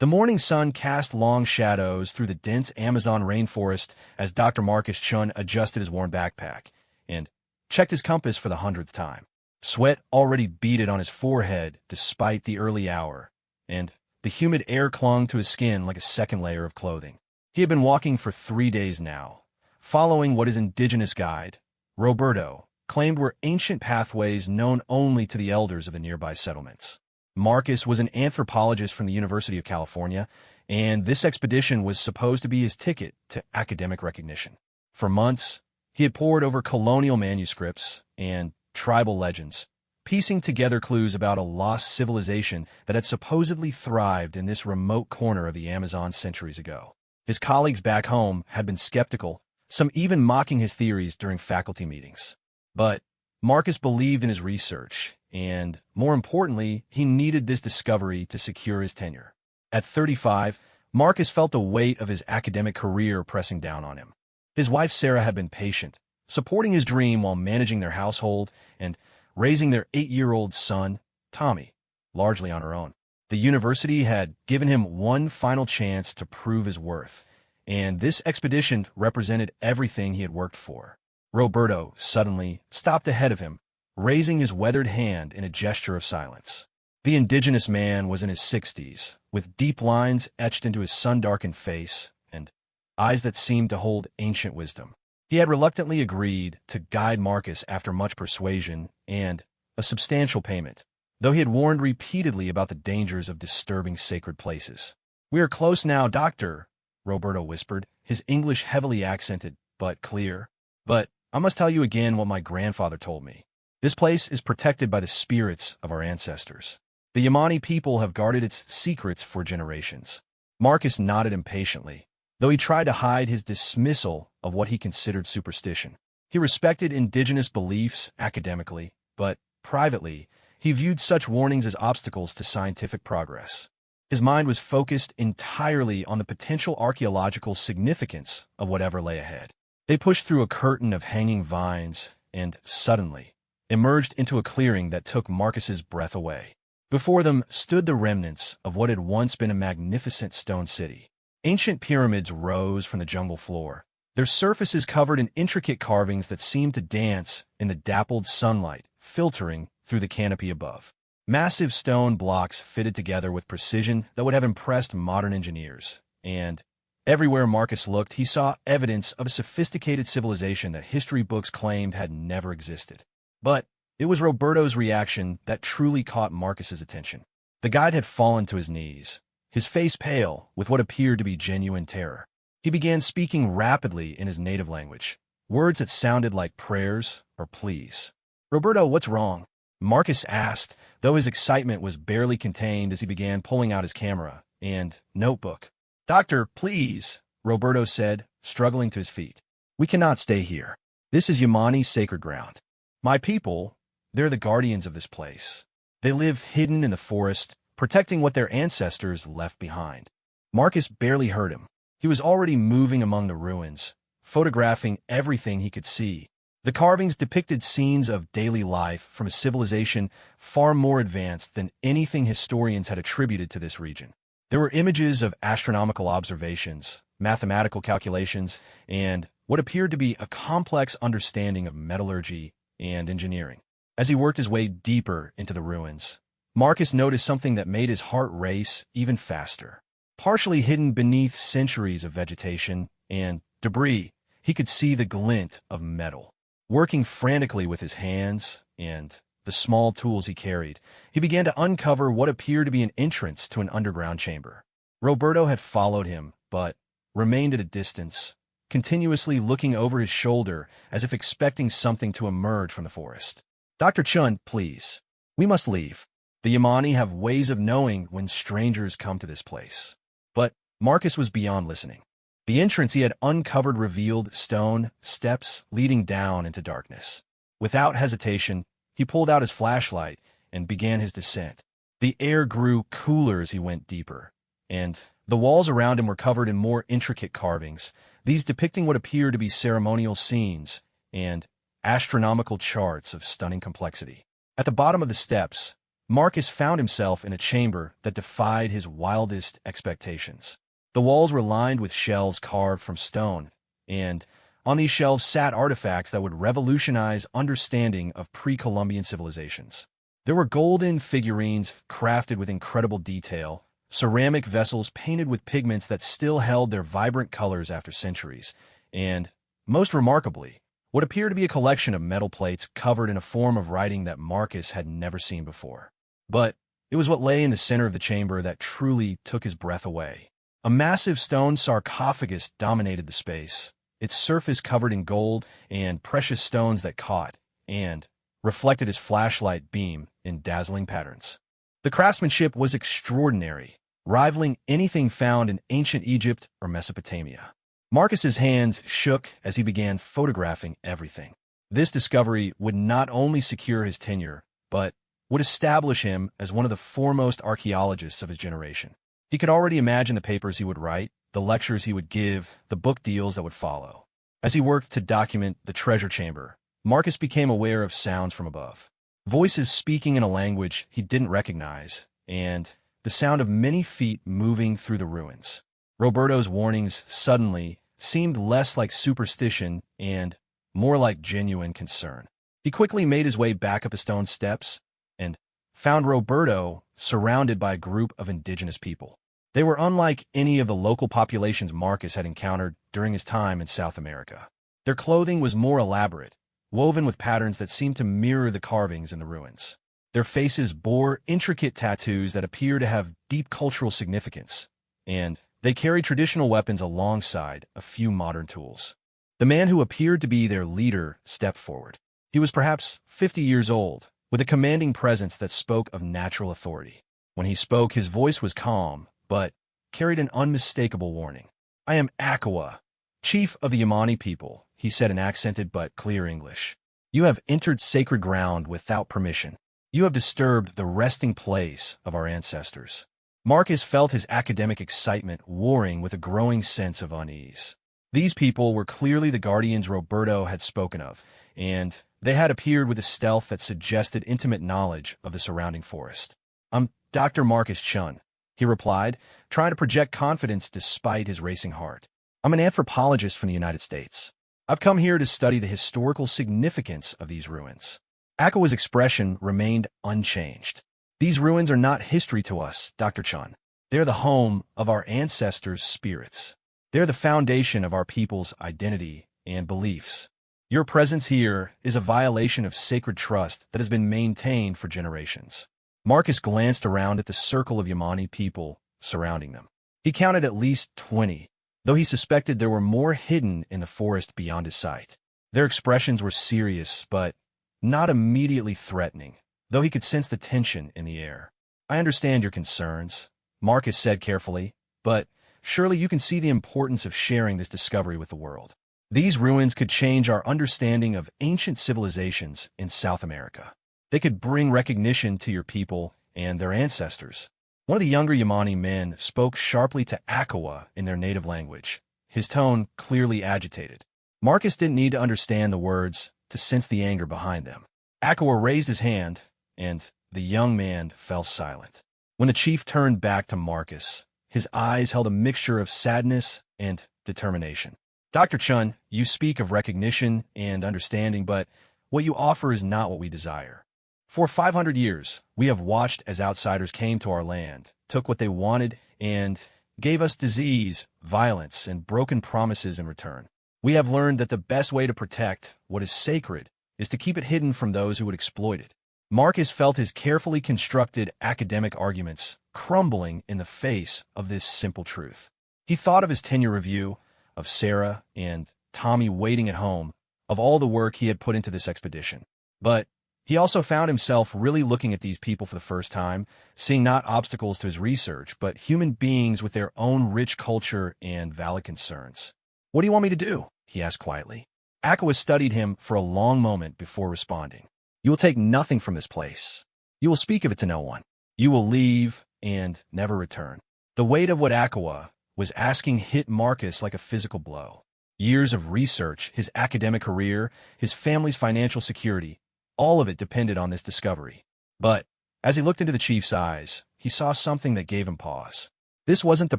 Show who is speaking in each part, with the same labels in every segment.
Speaker 1: The morning sun cast long shadows through the dense Amazon rainforest as Dr. Marcus Chun adjusted his worn backpack and checked his compass for the 100th time. Sweat already beaded on his forehead despite the early hour, and the humid air clung to his skin like a second layer of clothing. He had been walking for 3 days now, following what his indigenous guide, Roberto, claimed were ancient pathways known only to the elders of the nearby settlements. Marcus was an anthropologist from the University of California, and this expedition was supposed to be his ticket to academic recognition. For months, he had pored over colonial manuscripts and tribal legends, piecing together clues about a lost civilization that had supposedly thrived in this remote corner of the Amazon centuries ago. His colleagues back home had been skeptical, some even mocking his theories during faculty meetings. But Marcus believed in his research, and, more importantly, he needed this discovery to secure his tenure. At 35, Marcus felt the weight of his academic career pressing down on him. His wife Sarah had been patient, supporting his dream while managing their household and raising their 8-year-old son, Tommy, largely on her own. The university had given him one final chance to prove his worth, and this expedition represented everything he had worked for. Roberto suddenly stopped ahead of him, raising his weathered hand in a gesture of silence. The indigenous man was in his 60s, with deep lines etched into his sun-darkened face and eyes that seemed to hold ancient wisdom. He had reluctantly agreed to guide Marcus after much persuasion and a substantial payment, though he had warned repeatedly about the dangers of disturbing sacred places. "We are close now, Doctor," Roberto whispered, his English heavily accented but clear. "But I must tell you again what my grandfather told me. This place is protected by the spirits of our ancestors. The Yamani people have guarded its secrets for generations." Marcus nodded impatiently, though he tried to hide his dismissal of what he considered superstition. He respected indigenous beliefs academically, but privately, he viewed such warnings as obstacles to scientific progress. His mind was focused entirely on the potential archaeological significance of whatever lay ahead. They pushed through a curtain of hanging vines and, suddenly, emerged into a clearing that took Marcus's breath away. Before them stood the remnants of what had once been a magnificent stone city. Ancient pyramids rose from the jungle floor, their surfaces covered in intricate carvings that seemed to dance in the dappled sunlight filtering through the canopy above. Massive stone blocks fitted together with precision that would have impressed modern engineers, and everywhere Marcus looked, he saw evidence of a sophisticated civilization that history books claimed had never existed. But it was Roberto's reaction that truly caught Marcus's attention. The guide had fallen to his knees, his face pale with what appeared to be genuine terror. He began speaking rapidly in his native language, words that sounded like prayers or pleas. "Roberto, what's wrong?" Marcus asked, though his excitement was barely contained as he began pulling out his camera and notebook. "Doctor, please," Roberto said, struggling to his feet. "We cannot stay here. This is Yamani's sacred ground. My people, they're the guardians of this place. They live hidden in the forest, protecting what their ancestors left behind." Marcus barely heard him. He was already moving among the ruins, photographing everything he could see. The carvings depicted scenes of daily life from a civilization far more advanced than anything historians had attributed to this region. There were images of astronomical observations, mathematical calculations, and what appeared to be a complex understanding of metallurgy and engineering. As he worked his way deeper into the ruins, Marcus noticed something that made his heart race even faster. Partially hidden beneath centuries of vegetation and debris, he could see the glint of metal. Working frantically with his hands and the small tools he carried, he began to uncover what appeared to be an entrance to an underground chamber. Roberto had followed him, but remained at a distance, continuously looking over his shoulder as if expecting something to emerge from the forest. "Dr. Chun, please. We must leave. The Yamani have ways of knowing when strangers come to this place." But Marcus was beyond listening. The entrance he had uncovered revealed stone steps leading down into darkness. Without hesitation, he pulled out his flashlight and began his descent. The air grew cooler as he went deeper, and the walls around him were covered in more intricate carvings, these depicting what appeared to be ceremonial scenes and astronomical charts of stunning complexity. At the bottom of the steps, Marcus found himself in a chamber that defied his wildest expectations. The walls were lined with shelves carved from stone, and on these shelves sat artifacts that would revolutionize understanding of pre-Columbian civilizations. There were golden figurines crafted with incredible detail, ceramic vessels painted with pigments that still held their vibrant colors after centuries, and, most remarkably, what appeared to be a collection of metal plates covered in a form of writing that Marcus had never seen before. But it was what lay in the center of the chamber that truly took his breath away. A massive stone sarcophagus dominated the space, its surface covered in gold and precious stones that caught and reflected his flashlight beam in dazzling patterns. The craftsmanship was extraordinary, rivaling anything found in ancient Egypt or Mesopotamia. Marcus's hands shook as he began photographing everything. This discovery would not only secure his tenure, but would establish him as one of the foremost archaeologists of his generation. He could already imagine the papers he would write, the lectures he would give, the book deals that would follow. As he worked to document the treasure chamber, Marcus became aware of sounds from above. Voices speaking in a language he didn't recognize, and the sound of many feet moving through the ruins. Roberto's warnings suddenly seemed less like superstition and more like genuine concern. He quickly made his way back up the stone steps and found Roberto surrounded by a group of indigenous people. They were unlike any of the local populations Marcus had encountered during his time in South America. Their clothing was more elaborate, woven with patterns that seemed to mirror the carvings in the ruins. Their faces bore intricate tattoos that appeared to have deep cultural significance, and they carried traditional weapons alongside a few modern tools. The man who appeared to be their leader stepped forward. He was perhaps 50 years old, with a commanding presence that spoke of natural authority. When he spoke, his voice was calm, but carried an unmistakable warning. "I am Akawa, chief of the Yamani people," he said in accented but clear English. "You have entered sacred ground without permission. You have disturbed the resting place of our ancestors." Marcus felt his academic excitement warring with a growing sense of unease. These people were clearly the guardians Roberto had spoken of, and they had appeared with a stealth that suggested intimate knowledge of the surrounding forest. "I'm Dr. Marcus Chun," he replied, trying to project confidence despite his racing heart. "I'm an anthropologist from the United States. I've come here to study the historical significance of these ruins." Akawa's expression remained unchanged. "These ruins are not history to us, Dr. Chun. They're the home of our ancestors' spirits. They're the foundation of our people's identity and beliefs. Your presence here is a violation of sacred trust that has been maintained for generations." Marcus glanced around at the circle of Yamani people surrounding them. He counted at least 20, though he suspected there were more hidden in the forest beyond his sight. Their expressions were serious, but not immediately threatening, though he could sense the tension in the air. "I understand your concerns," Marcus said carefully, "but surely you can see the importance of sharing this discovery with the world. These ruins could change our understanding of ancient civilizations in South America. They could bring recognition to your people and their ancestors." One of the younger Yamani men spoke sharply to Akawa in their native language, his tone clearly agitated. Marcus didn't need to understand the words to sense the anger behind them. Akawa raised his hand, and the young man fell silent. When the chief turned back to Marcus, his eyes held a mixture of sadness and determination. "Dr. Chun, you speak of recognition and understanding, but what you offer is not what we desire. For 500 years, we have watched as outsiders came to our land, took what they wanted, and gave us disease, violence, and broken promises in return. We have learned that the best way to protect what is sacred is to keep it hidden from those who would exploit it." Marcus felt his carefully constructed academic arguments crumbling in the face of this simple truth. He thought of his tenure review, of Sarah and Tommy waiting at home, of all the work he had put into this expedition. But he also found himself really looking at these people for the first time, seeing not obstacles to his research, but human beings with their own rich culture and valid concerns. "What do you want me to do?" he asked quietly. Akawa studied him for a long moment before responding. "You will take nothing from this place. You will speak of it to no one. You will leave and never return." The weight of what Akawa was asking hit Marcus like a physical blow. Years of research, his academic career, his family's financial security, all of it depended on this discovery. But As he looked into the chief's eyes, he saw something that gave him pause. This wasn't the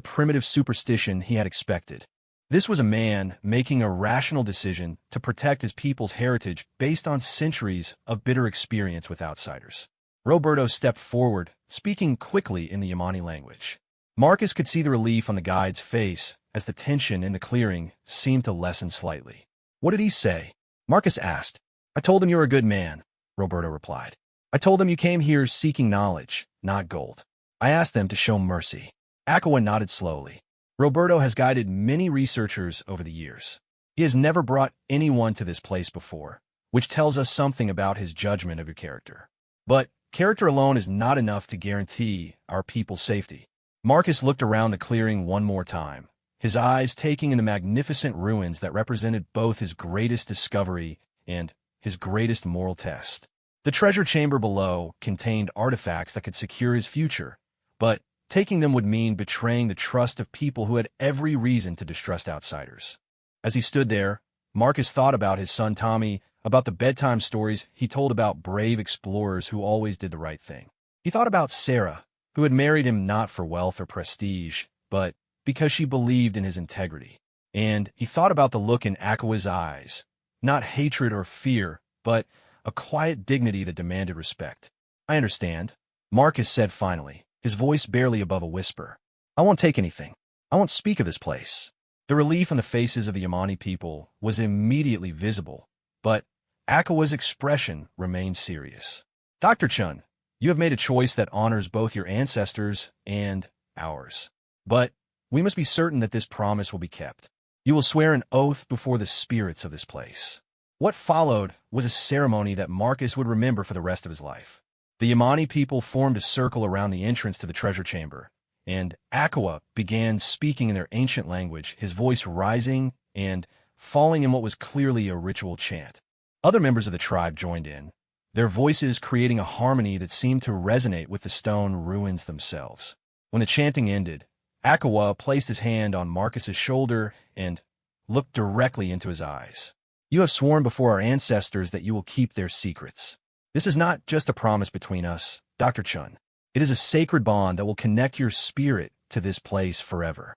Speaker 1: primitive superstition he had expected. This was a man making a rational decision to protect his people's heritage based on centuries of bitter experience with outsiders. Roberto stepped forward, speaking quickly in the Yamani language. Marcus could see the relief on the guide's face as the tension in the clearing seemed to lessen slightly. "What did he say?" Marcus asked. "I told him you're a good man," Roberto replied. "I told him you came here seeking knowledge, not gold. I asked them to show mercy." Akawa nodded slowly. Roberto has guided many researchers over the years. He has never brought anyone to this place before, which tells us something about his judgment of your character. But character alone is not enough to guarantee our people's safety. Marcus looked around the clearing one more time, his eyes taking in the magnificent ruins that represented both his greatest discovery and his greatest moral test. The treasure chamber below contained artifacts that could secure his future, but taking them would mean betraying the trust of people who had every reason to distrust outsiders. As he stood there, Marcus thought about his son Tommy, about the bedtime stories he told about brave explorers who always did the right thing. He thought about Sarah, who had married him not for wealth or prestige, but because she believed in his integrity. And he thought about the look in Akawa's eyes, not hatred or fear, but a quiet dignity that demanded respect. "I understand," Marcus said finally, his voice barely above a whisper. "I won't take anything. I won't speak of this place." The relief on the faces of the Yamani people was immediately visible, but Akawa's expression remained serious. "Dr. Chun, you have made a choice that honors both your ancestors and ours. But we must be certain that this promise will be kept. You will swear an oath before the spirits of this place." What followed was a ceremony that Marcus would remember for the rest of his life. The Yamani people formed a circle around the entrance to the treasure chamber, and Akawa began speaking in their ancient language, his voice rising and falling in what was clearly a ritual chant. Other members of the tribe joined in, their voices creating a harmony that seemed to resonate with the stone ruins themselves. When the chanting ended, Akawa placed his hand on Marcus's shoulder and looked directly into his eyes. "You have sworn before our ancestors that you will keep their secrets. This is not just a promise between us, Dr. Chun. It is a sacred bond that will connect your spirit to this place forever."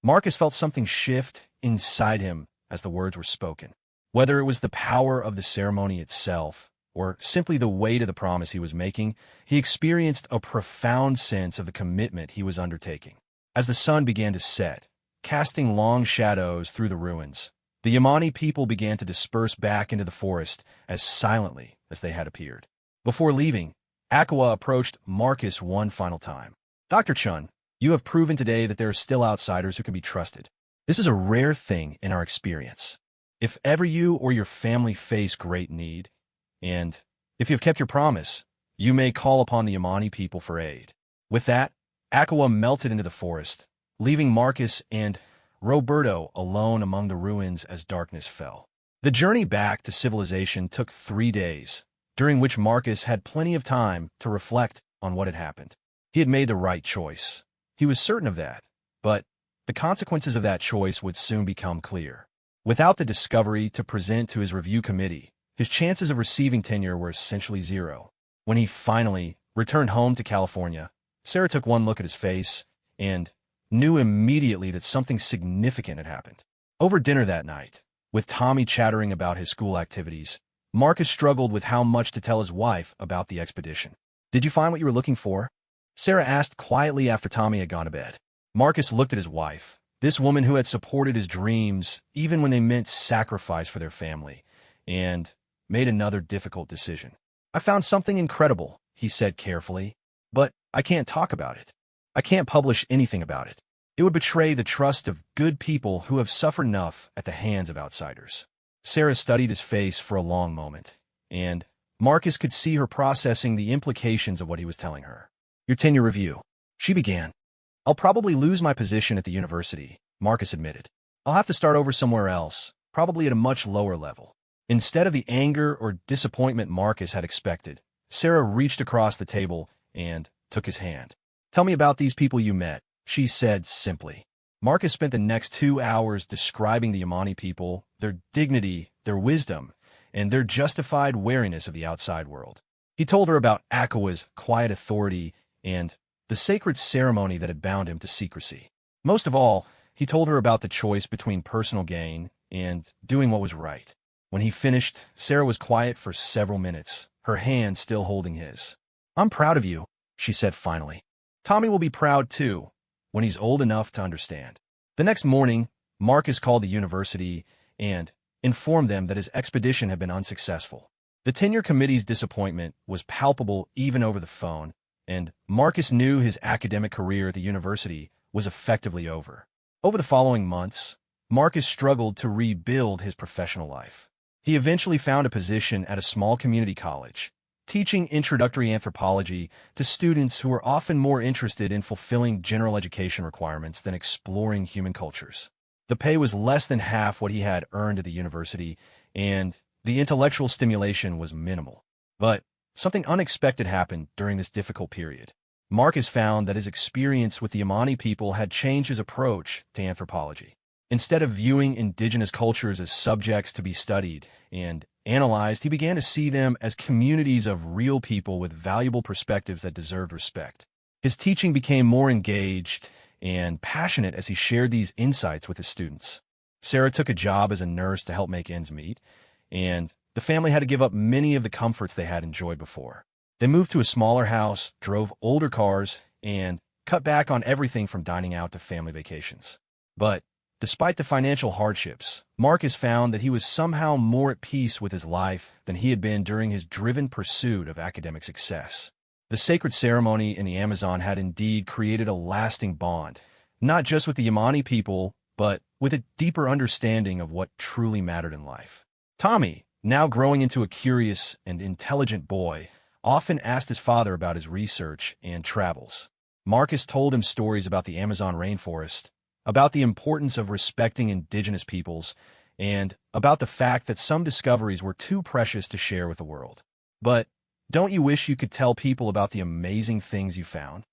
Speaker 1: Marcus felt something shift inside him as the words were spoken. Whether it was the power of the ceremony itself, or simply the weight of the promise he was making, he experienced a profound sense of the commitment he was undertaking. As the sun began to set, casting long shadows through the ruins, the Yamani people began to disperse back into the forest as silently as they had appeared. Before leaving, Akawa approached Marcus one final time. "Dr. Chun, you have proven today that there are still outsiders who can be trusted. This is a rare thing in our experience. If ever you or your family face great need, and if you have kept your promise, you may call upon the Yamani people for aid." With that, Akawa melted into the forest, leaving Marcus and Roberto alone among the ruins as darkness fell. The journey back to civilization took 3 days, during which Marcus had plenty of time to reflect on what had happened. He had made the right choice. He was certain of that, but the consequences of that choice would soon become clear. Without the discovery to present to his review committee, his chances of receiving tenure were essentially zero. When he finally returned home to California, Sarah took one look at his face and knew immediately that something significant had happened. Over dinner that night, with Tommy chattering about his school activities, Marcus struggled with how much to tell his wife about the expedition. "Did you find what you were looking for?" Sarah asked quietly after Tommy had gone to bed. Marcus looked at his wife, this woman who had supported his dreams even when they meant sacrifice for their family, and made another difficult decision. "I found something incredible," he said carefully, "but I can't talk about it. I can't publish anything about it. It would betray the trust of good people who have suffered enough at the hands of outsiders." Sarah studied his face for a long moment, and Marcus could see her processing the implications of what he was telling her. "Your tenure review," she began. "I'll probably lose my position at the university," Marcus admitted. "I'll have to start over somewhere else, probably at a much lower level." Instead of the anger or disappointment Marcus had expected, Sarah reached across the table and took his hand. "Tell me about these people you met," she said simply. Marcus spent the next 2 hours describing the Yamani people, their dignity, their wisdom, and their justified wariness of the outside world. He told her about Akawa's quiet authority and the sacred ceremony that had bound him to secrecy. Most of all, he told her about the choice between personal gain and doing what was right. When he finished, Sarah was quiet for several minutes, her hand still holding his. "I'm proud of you," she said finally. "Tommy will be proud too, when he's old enough to understand." The next morning, Marcus called the university and informed them that his expedition had been unsuccessful. The tenure committee's disappointment was palpable even over the phone, and Marcus knew his academic career at the university was effectively over. Over the following months, Marcus struggled to rebuild his professional life. He eventually found a position at a small community college, teaching introductory anthropology to students who were often more interested in fulfilling general education requirements than exploring human cultures. The pay was less than half what he had earned at the university, and the intellectual stimulation was minimal. But something unexpected happened during this difficult period. Marcus found that his experience with the Yamani people had changed his approach to anthropology. Instead of viewing indigenous cultures as subjects to be studied and analyzed, he began to see them as communities of real people with valuable perspectives that deserved respect. His teaching became more engaged and passionate as he shared these insights with his students. Sarah took a job as a nurse to help make ends meet, and the family had to give up many of the comforts they had enjoyed before. They moved to a smaller house, drove older cars, and cut back on everything from dining out to family vacations. But despite the financial hardships, Marcus found that he was somehow more at peace with his life than he had been during his driven pursuit of academic success. The sacred ceremony in the Amazon had indeed created a lasting bond, not just with the Yamani people, but with a deeper understanding of what truly mattered in life. Tommy, now growing into a curious and intelligent boy, often asked his father about his research and travels. Marcus told him stories about the Amazon rainforest, about the importance of respecting indigenous peoples, and about the fact that some discoveries were too precious to share with the world. "But don't you wish you could tell people about the amazing things you found?"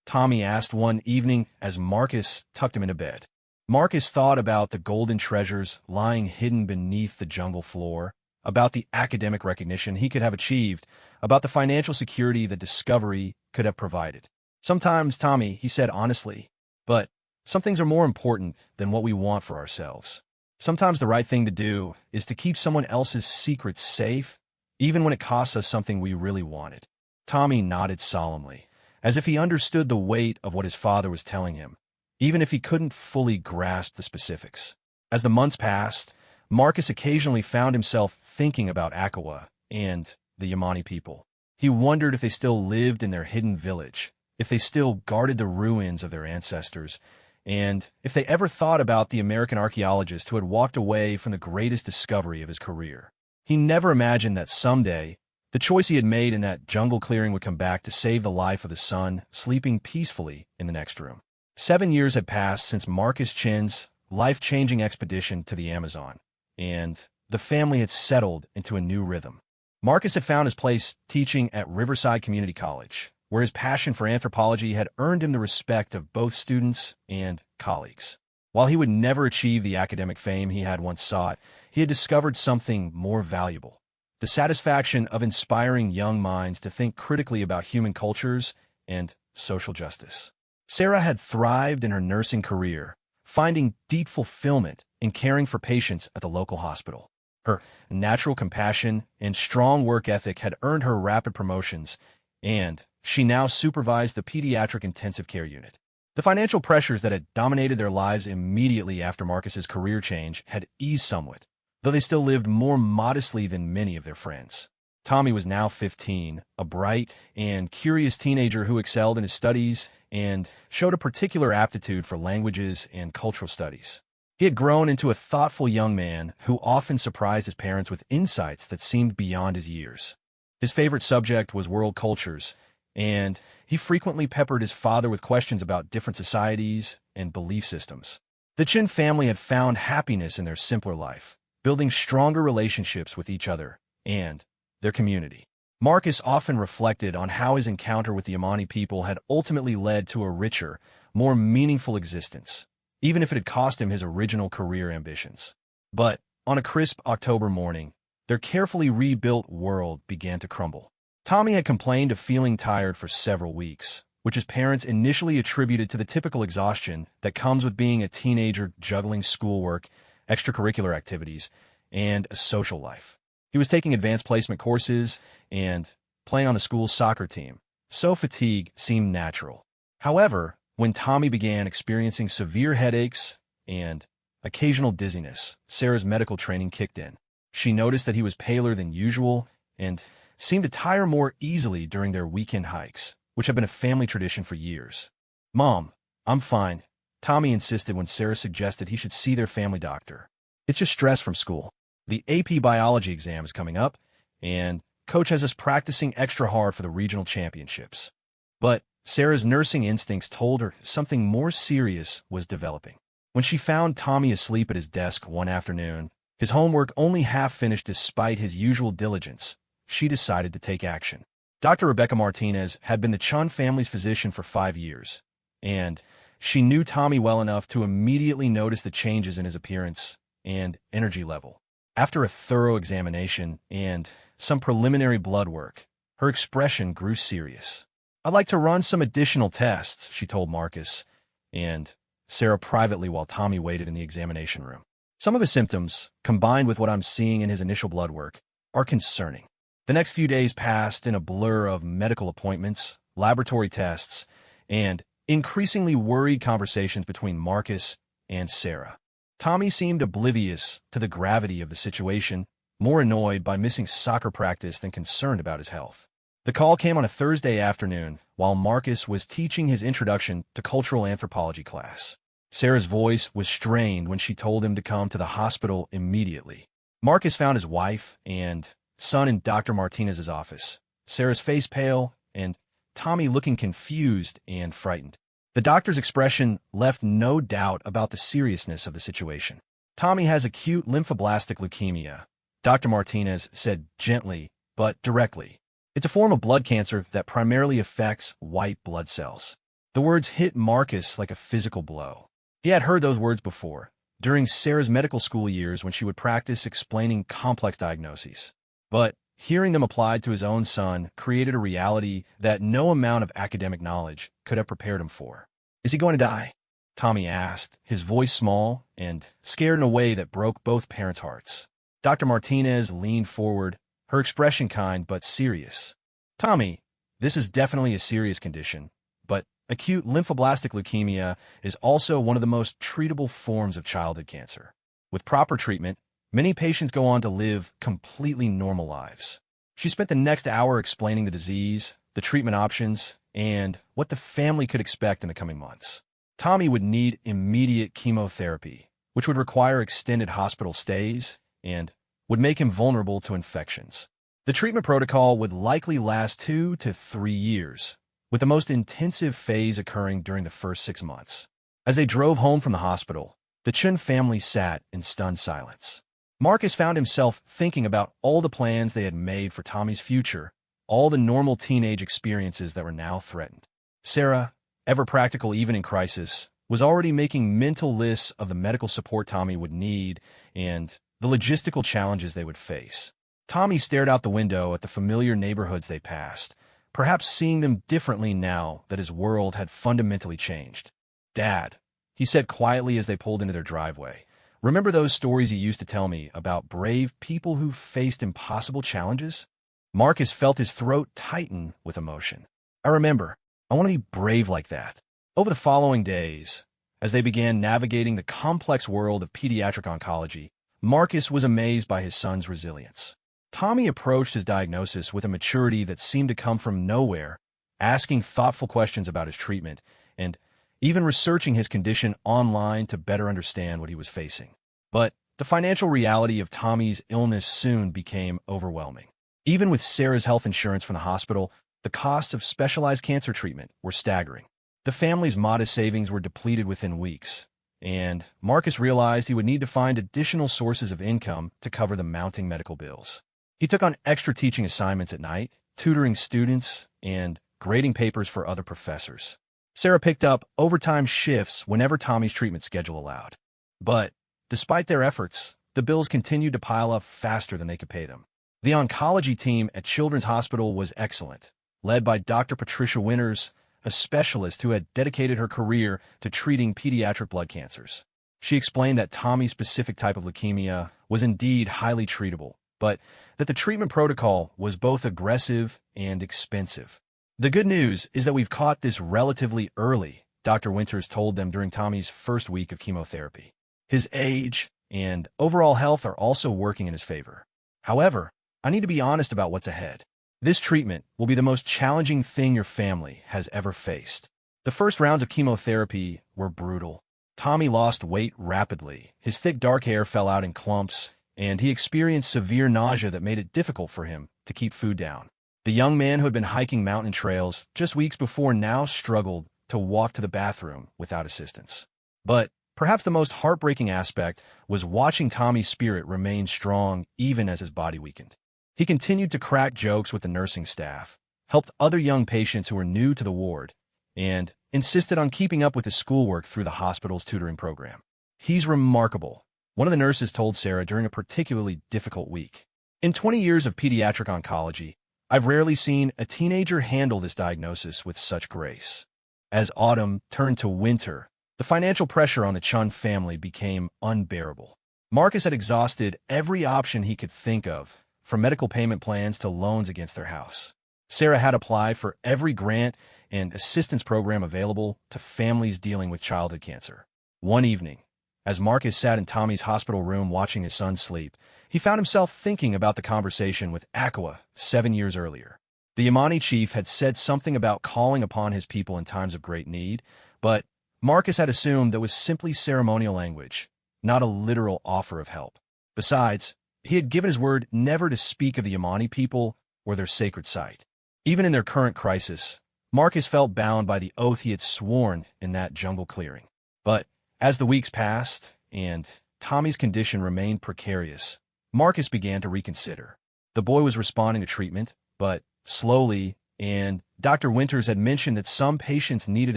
Speaker 1: Tommy asked one evening as Marcus tucked him into bed. Marcus thought about the golden treasures lying hidden beneath the jungle floor, about the academic recognition he could have achieved, about the financial security that discovery could have provided. "Sometimes, Tommy," he said honestly, "but some things are more important than what we want for ourselves. Sometimes the right thing to do is to keep someone else's secrets safe, even when it costs us something we really wanted." Tommy nodded solemnly, as if he understood the weight of what his father was telling him, even if he couldn't fully grasp the specifics. As the months passed, Marcus occasionally found himself thinking about Akawa and the Yamani people. He wondered if they still lived in their hidden village, if they still guarded the ruins of their ancestors, and if they ever thought about the American archaeologist who had walked away from the greatest discovery of his career. He never imagined that someday, the choice he had made in that jungle clearing would come back to save the life of his son, sleeping peacefully in the next room. 7 years had passed since Marcus Chin's life-changing expedition to the Amazon, and the family had settled into a new rhythm. Marcus had found his place teaching at Riverside Community College, where his passion for anthropology had earned him the respect of both students and colleagues. While he would never achieve the academic fame he had once sought, he had discovered something more valuable: the satisfaction of inspiring young minds to think critically about human cultures and social justice. Sarah had thrived in her nursing career, finding deep fulfillment in caring for patients at the local hospital. Her natural compassion and strong work ethic had earned her rapid promotions, and she now supervised the pediatric intensive care unit. The financial pressures that had dominated their lives immediately after Marcus's career change had eased somewhat, though they still lived more modestly than many of their friends. Tommy was now 15, a bright and curious teenager who excelled in his studies and showed a particular aptitude for languages and cultural studies. He had grown into a thoughtful young man who often surprised his parents with insights that seemed beyond his years. His favorite subject was world cultures, and he frequently peppered his father with questions about different societies and belief systems. The Chin family had found happiness in their simpler life, building stronger relationships with each other and their community. Marcus often reflected on how his encounter with the Yamani people had ultimately led to a richer, more meaningful existence, even if it had cost him his original career ambitions. But on a crisp October morning, their carefully rebuilt world began to crumble. Tommy had complained of feeling tired for several weeks, which his parents initially attributed to the typical exhaustion that comes with being a teenager juggling schoolwork, extracurricular activities, and a social life. He was taking advanced placement courses and playing on the school's soccer team, so fatigue seemed natural. However, when Tommy began experiencing severe headaches and occasional dizziness, Sarah's medical training kicked in. She noticed that he was paler than usual and seemed to tire more easily during their weekend hikes, which had been a family tradition for years. "Mom, I'm fine," Tommy insisted when Sarah suggested he should see their family doctor. "It's just stress from school. The AP biology exam is coming up, and Coach has us practicing extra hard for the regional championships." But Sarah's nursing instincts told her something more serious was developing. When she found Tommy asleep at his desk one afternoon, his homework only half finished despite his usual diligence, she decided to take action. Dr. Rebecca Martinez had been the Chun family's physician for 5 years, and she knew Tommy well enough to immediately notice the changes in his appearance and energy level. After a thorough examination and some preliminary blood work, her expression grew serious. "I'd like to run some additional tests," she told Marcus and Sarah privately while Tommy waited in the examination room. "Some of his symptoms, combined with what I'm seeing in his initial blood work, are concerning." The next few days passed in a blur of medical appointments, laboratory tests, and increasingly worried conversations between Marcus and Sarah. Tommy seemed oblivious to the gravity of the situation, more annoyed by missing soccer practice than concerned about his health. The call came on a Thursday afternoon while Marcus was teaching his introduction to cultural anthropology class. Sarah's voice was strained when she told him to come to the hospital immediately. Marcus found his wife and son in Dr. Martinez's office, Sarah's face pale and Tommy looking confused and frightened. The doctor's expression left no doubt about the seriousness of the situation. "Tommy has acute lymphoblastic leukemia," Dr. Martinez said gently but directly. "It's a form of blood cancer that primarily affects white blood cells." The words hit Marcus like a physical blow. He had heard those words before, during Sarah's medical school years when she would practice explaining complex diagnoses. But hearing them applied to his own son created a reality that no amount of academic knowledge could have prepared him for. "Is he going to die?" Tommy asked, his voice small and scared in a way that broke both parents' hearts. Dr. Martinez leaned forward, her expression kind but serious. "Tommy, this is definitely a serious condition, but acute lymphoblastic leukemia is also one of the most treatable forms of childhood cancer. With proper treatment, many patients go on to live completely normal lives." She spent the next hour explaining the disease, the treatment options, and what the family could expect in the coming months. Tommy would need immediate chemotherapy, which would require extended hospital stays and would make him vulnerable to infections. The treatment protocol would likely last 2 to 3 years, with the most intensive phase occurring during the first 6 months. As they drove home from the hospital, the Chun family sat in stunned silence. Marcus found himself thinking about all the plans they had made for Tommy's future, all the normal teenage experiences that were now threatened. Sarah, ever practical even in crisis, was already making mental lists of the medical support Tommy would need and the logistical challenges they would face. Tommy stared out the window at the familiar neighborhoods they passed, perhaps seeing them differently now that his world had fundamentally changed. "Dad," he said quietly as they pulled into their driveway, "remember those stories you used to tell me about brave people who faced impossible challenges?" Marcus felt his throat tighten with emotion. "I remember. I want to be brave like that." Over the following days, as they began navigating the complex world of pediatric oncology, Marcus was amazed by his son's resilience. Tommy approached his diagnosis with a maturity that seemed to come from nowhere, asking thoughtful questions about his treatment and even researching his condition online to better understand what he was facing. But the financial reality of Tommy's illness soon became overwhelming. Even with Sarah's health insurance from the hospital, the costs of specialized cancer treatment were staggering. The family's modest savings were depleted within weeks, and Marcus realized he would need to find additional sources of income to cover the mounting medical bills. He took on extra teaching assignments at night, tutoring students, and grading papers for other professors. Sarah picked up overtime shifts whenever Tommy's treatment schedule allowed. But despite their efforts, the bills continued to pile up faster than they could pay them. The oncology team at Children's Hospital was excellent, led by Dr. Patricia Winters, a specialist who had dedicated her career to treating pediatric blood cancers. She explained that Tommy's specific type of leukemia was indeed highly treatable, but that the treatment protocol was both aggressive and expensive. The good news is that we've caught this relatively early, Dr. Winters told them during Tommy's first week of chemotherapy. His age and overall health are also working in his favor. However, I need to be honest about what's ahead. This treatment will be the most challenging thing your family has ever faced. The first rounds of chemotherapy were brutal. Tommy lost weight rapidly. His thick dark hair fell out in clumps, and he experienced severe nausea that made it difficult for him to keep food down. The young man who had been hiking mountain trails just weeks before now struggled to walk to the bathroom without assistance. But perhaps the most heartbreaking aspect was watching Tommy's spirit remain strong even as his body weakened. He continued to crack jokes with the nursing staff, helped other young patients who were new to the ward, and insisted on keeping up with his schoolwork through the hospital's tutoring program. "He's remarkable," one of the nurses told Sarah during a particularly difficult week. "In 20 years of pediatric oncology, I've rarely seen a teenager handle this diagnosis with such grace." As autumn turned to winter, the financial pressure on the Chun family became unbearable. Marcus had exhausted every option he could think of, from medical payment plans to loans against their house. Sarah had applied for every grant and assistance program available to families dealing with childhood cancer. One evening, as Marcus sat in Tommy's hospital room watching his son sleep, he found himself thinking about the conversation with Aqua 7 years earlier. The Yamani chief had said something about calling upon his people in times of great need, but Marcus had assumed that was simply ceremonial language, not a literal offer of help. Besides, he had given his word never to speak of the Yamani people or their sacred site. Even in their current crisis, Marcus felt bound by the oath he had sworn in that jungle clearing. But as the weeks passed and Tommy's condition remained precarious, Marcus began to reconsider. The boy was responding to treatment, but slowly, and Dr. Winters had mentioned that some patients needed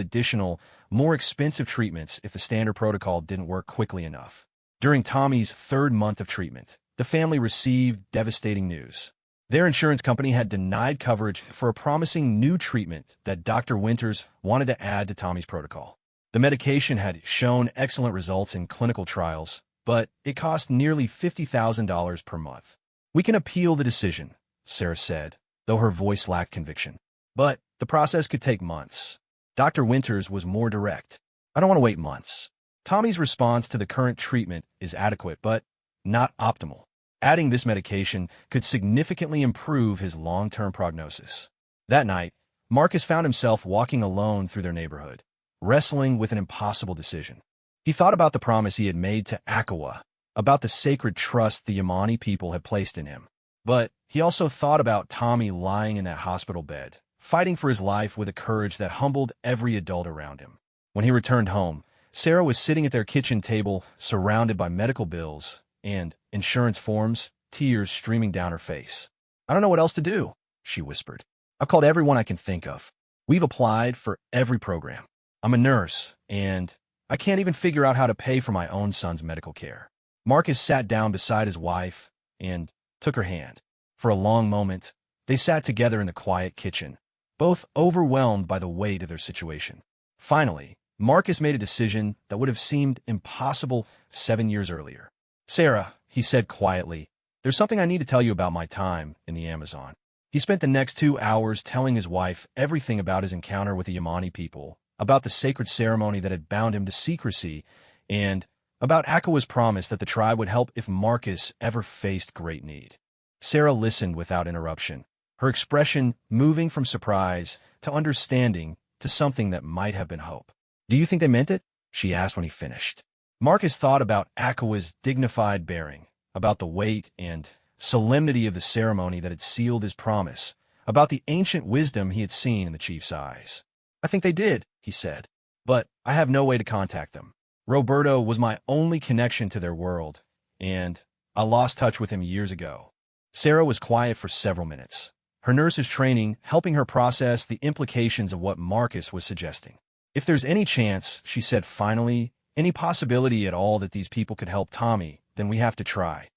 Speaker 1: additional, more expensive treatments if the standard protocol didn't work quickly enough. During Tommy's 3rd month of treatment, the family received devastating news. Their insurance company had denied coverage for a promising new treatment that Dr. Winters wanted to add to Tommy's protocol. The medication had shown excellent results in clinical trials, but it cost nearly $50,000 per month. "We can appeal the decision," Sarah said, though her voice lacked conviction. "But the process could take months." Dr. Winters was more direct. "I don't want to wait months. Tommy's response to the current treatment is adequate, but not optimal. Adding this medication could significantly improve his long-term prognosis." That night, Marcus found himself walking alone through their neighborhood, wrestling with an impossible decision. He thought about the promise he had made to Akawa, about the sacred trust the Yamani people had placed in him. But he also thought about Tommy lying in that hospital bed, fighting for his life with a courage that humbled every adult around him. When he returned home, Sarah was sitting at their kitchen table, surrounded by medical bills and insurance forms, tears streaming down her face. "I don't know what else to do," she whispered. "I've called everyone I can think of. We've applied for every program. I'm a nurse, and I can't even figure out how to pay for my own son's medical care." Marcus sat down beside his wife and took her hand. For a long moment, they sat together in the quiet kitchen, both overwhelmed by the weight of their situation. Finally, Marcus made a decision that would have seemed impossible 7 years earlier. "Sarah," he said quietly, "there's something I need to tell you about my time in the Amazon." He spent the next 2 hours telling his wife everything about his encounter with the Yamani people, about the sacred ceremony that had bound him to secrecy, and about Akawa's promise that the tribe would help if Marcus ever faced great need. Sarah listened without interruption, her expression moving from surprise to understanding to something that might have been hope. "Do you think they meant it?" she asked when he finished. Marcus thought about Akawa's dignified bearing, about the weight and solemnity of the ceremony that had sealed his promise, about the ancient wisdom he had seen in the chief's eyes. "I think they did," he said, "but I have no way to contact them. Roberto was my only connection to their world, and I lost touch with him years ago." Sarah was quiet for several minutes, her nurse's training helping her process the implications of what Marcus was suggesting. "If there's any chance," she said finally, "any possibility at all that these people could help Tommy, then we have to try."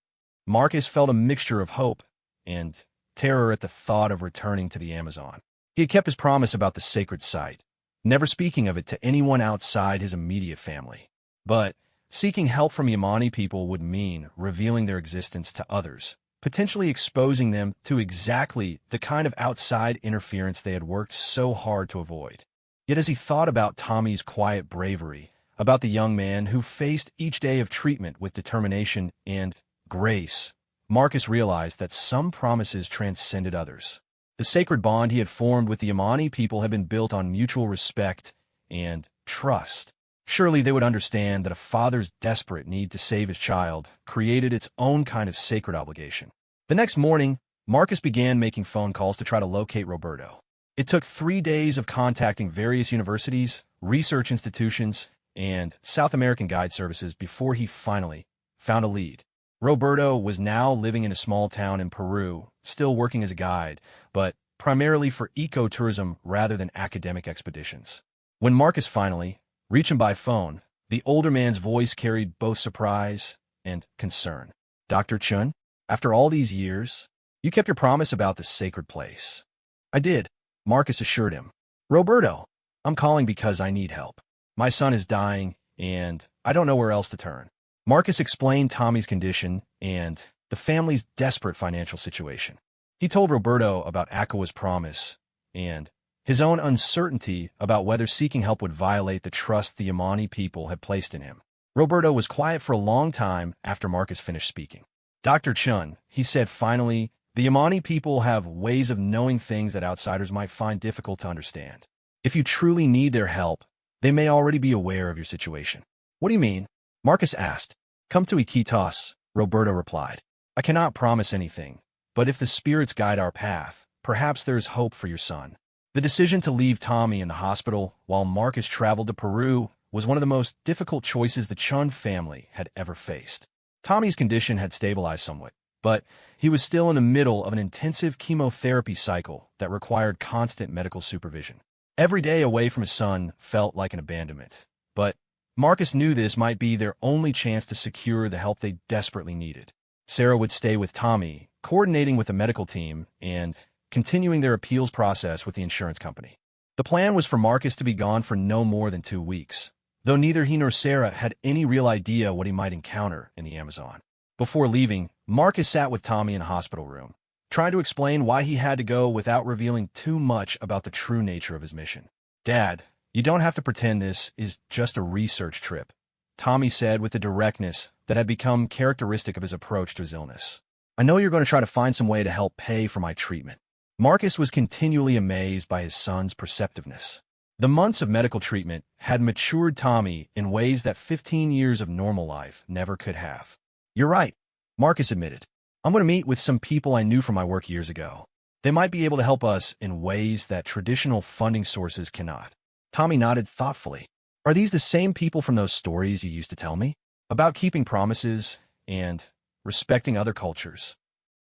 Speaker 1: Marcus felt a mixture of hope and terror at the thought of returning to the Amazon. He had kept his promise about the sacred site, never speaking of it to anyone outside his immediate family. But seeking help from Yamani people would mean revealing their existence to others, potentially exposing them to exactly the kind of outside interference they had worked so hard to avoid. Yet as he thought about Tommy's quiet bravery, about the young man who faced each day of treatment with determination and grace, Marcus realized that some promises transcended others. The sacred bond he had formed with the Yamani people had been built on mutual respect and trust. Surely they would understand that a father's desperate need to save his child created its own kind of sacred obligation. The next morning, Marcus began making phone calls to try to locate Roberto. It took 3 days of contacting various universities, research institutions, and South American guide services before he finally found a lead. Roberto was now living in a small town in Peru, still working as a guide, but primarily for ecotourism rather than academic expeditions. When Marcus finally reached him by phone, the older man's voice carried both surprise and concern. "Dr. Chun, after all these years, you kept your promise about this sacred place." "I did," Marcus assured him. "Roberto, I'm calling because I need help. My son is dying, and I don't know where else to turn." Marcus explained Tommy's condition and the family's desperate financial situation. He told Roberto about Aqua's promise and his own uncertainty about whether seeking help would violate the trust the Yamani people had placed in him. Roberto was quiet for a long time after Marcus finished speaking. "Dr. Chun," he said finally, "the Yamani people have ways of knowing things that outsiders might find difficult to understand. If you truly need their help, they may already be aware of your situation." "What do you mean?" Marcus asked. "Come to Iquitos," Roberto replied. "I cannot promise anything, but if the spirits guide our path, perhaps there is hope for your son." The decision to leave Tommy in the hospital while Marcus traveled to Peru was one of the most difficult choices the Chun family had ever faced. Tommy's condition had stabilized somewhat, but he was still in the middle of an intensive chemotherapy cycle that required constant medical supervision. Every day away from his son felt like an abandonment, but Marcus knew this might be their only chance to secure the help they desperately needed. Sarah would stay with Tommy, coordinating with the medical team and continuing their appeals process with the insurance company. The plan was for Marcus to be gone for no more than 2 weeks, though neither he nor Sarah had any real idea what he might encounter in the Amazon. Before leaving, Marcus sat with Tommy in a hospital room, trying to explain why he had to go without revealing too much about the true nature of his mission. "Dad, you don't have to pretend this is just a research trip," Tommy said with a directness that had become characteristic of his approach to his illness. "I know you're going to try to find some way to help pay for my treatment." Marcus was continually amazed by his son's perceptiveness. The months of medical treatment had matured Tommy in ways that 15 years of normal life never could have. "You're right," Marcus admitted. "I'm going to meet with some people I knew from my work years ago. They might be able to help us in ways that traditional funding sources cannot." Tommy nodded thoughtfully. "Are these the same people from those stories you used to tell me? About keeping promises and respecting other cultures?"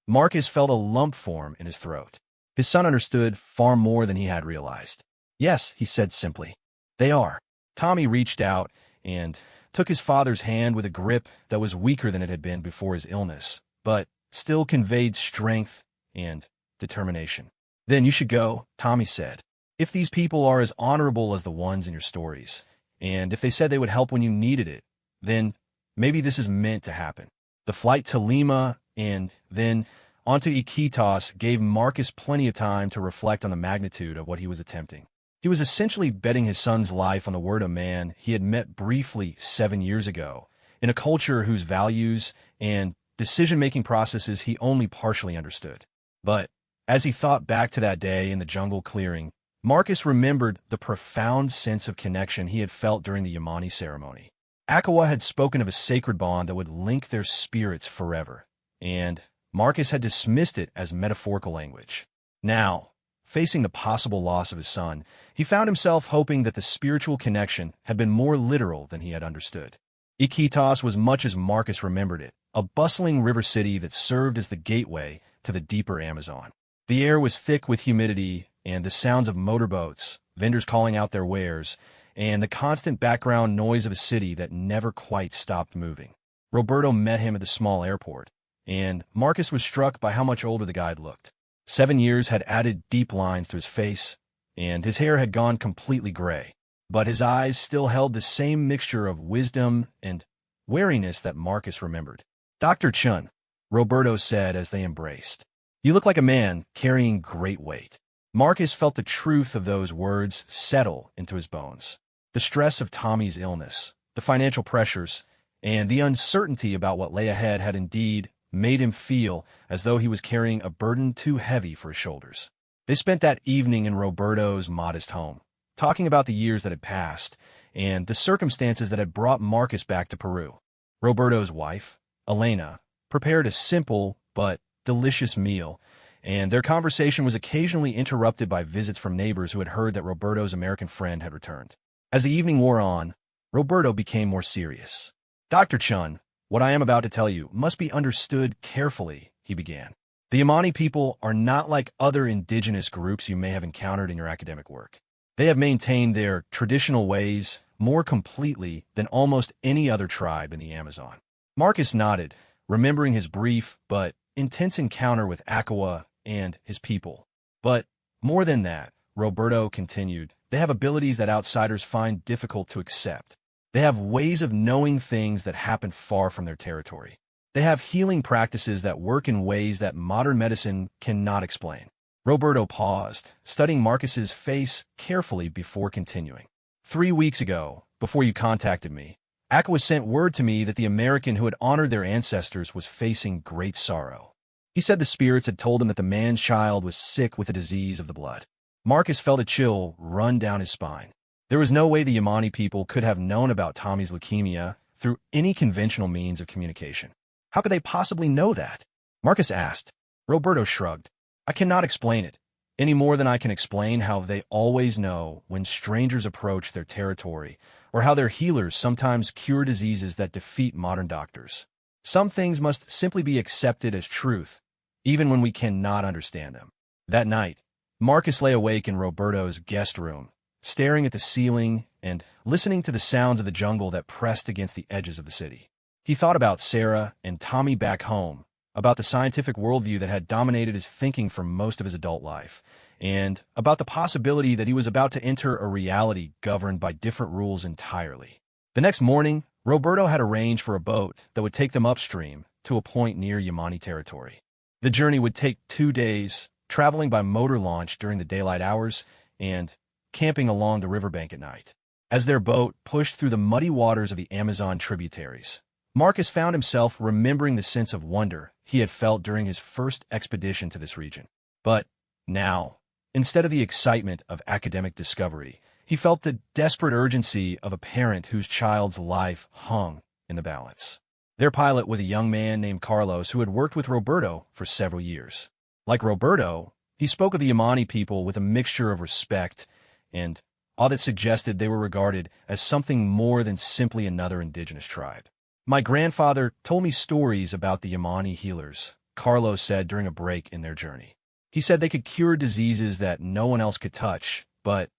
Speaker 1: Marcus felt a lump form in his throat. His son understood far more than he had realized. "Yes," he said simply. "They are." Tommy reached out and took his father's hand with a grip that was weaker than it had been before his illness, but still conveyed strength and determination. "Then you should go," Tommy said. "If these people are as honorable as the ones in your stories, and if they said they would help when you needed it, then maybe this is meant to happen." The flight to Lima and then onto Iquitos gave Marcus plenty of time to reflect on the magnitude of what he was attempting. He was essentially betting his son's life on the word of a man he had met briefly 7 years ago, in a culture whose values and decision-making processes he only partially understood. But as he thought back to that day in the jungle clearing, Marcus remembered the profound sense of connection he had felt during the Yamani ceremony. Aqua had spoken of a sacred bond that would link their spirits forever, and Marcus had dismissed it as metaphorical language. Now, facing the possible loss of his son, he found himself hoping that the spiritual connection had been more literal than he had understood. Iquitos was much as Marcus remembered it, a bustling river city that served as the gateway to the deeper Amazon. The air was thick with humidity and the sounds of motorboats, vendors calling out their wares, and the constant background noise of a city that never quite stopped moving. Roberto met him at the small airport, and Marcus was struck by how much older the guide looked. 7 years had added deep lines to his face, and his hair had gone completely gray. But his eyes still held the same mixture of wisdom and wariness that Marcus remembered. "Dr. Chun," Roberto said as they embraced. "You look like a man carrying great weight." Marcus felt the truth of those words settle into his bones. The stress of Tommy's illness, the financial pressures, and the uncertainty about what lay ahead had indeed made him feel as though he was carrying a burden too heavy for his shoulders. They spent that evening in Roberto's modest home, talking about the years that had passed and the circumstances that had brought Marcus back to Peru. Roberto's wife, Elena, prepared a simple but delicious meal, and their conversation was occasionally interrupted by visits from neighbors who had heard that Roberto's American friend had returned. As the evening wore on, Roberto became more serious. "Dr. Chun, what I am about to tell you must be understood carefully," he began. "The Yamani people are not like other indigenous groups you may have encountered in your academic work. They have maintained their traditional ways more completely than almost any other tribe in the Amazon." Marcus nodded, remembering his brief but intense encounter with Akawa and his people. "But more than that," Roberto continued, "they have abilities that outsiders find difficult to accept. They have ways of knowing things that happen far from their territory. They have healing practices that work in ways that modern medicine cannot explain." Roberto paused, studying Marcus's face carefully before continuing. "3 weeks ago, before you contacted me, Akawa sent word to me that the American who had honored their ancestors was facing great sorrow. He said the spirits had told him that the man-child was sick with a disease of the blood." Marcus felt a chill run down his spine. There was no way the Yamani people could have known about Tommy's leukemia through any conventional means of communication. How could they possibly know that? Marcus asked. Roberto shrugged. "I cannot explain it, any more than I can explain how they always know when strangers approach their territory, or how their healers sometimes cure diseases that defeat modern doctors. Some things must simply be accepted as truth, even when we cannot understand them." That night, Marcus lay awake in Roberto's guest room, staring at the ceiling and listening to the sounds of the jungle that pressed against the edges of the city. He thought about Sarah and Tommy back home, about the scientific worldview that had dominated his thinking for most of his adult life, and about the possibility that he was about to enter a reality governed by different rules entirely. The next morning, Roberto had arranged for a boat that would take them upstream to a point near Yamani territory. The journey would take 2 days, traveling by motor launch during the daylight hours and camping along the riverbank at night. As their boat pushed through the muddy waters of the Amazon tributaries, Marcus found himself remembering the sense of wonder he had felt during his first expedition to this region. But now, instead of the excitement of academic discovery, he felt the desperate urgency of a parent whose child's life hung in the balance. Their pilot was a young man named Carlos who had worked with Roberto for several years. Like Roberto, he spoke of the Yamani people with a mixture of respect and awe that suggested they were regarded as something more than simply another indigenous tribe. "My grandfather told me stories about the Yamani healers," Carlos said during a break in their journey. "He said they could cure diseases that no one else could touch, but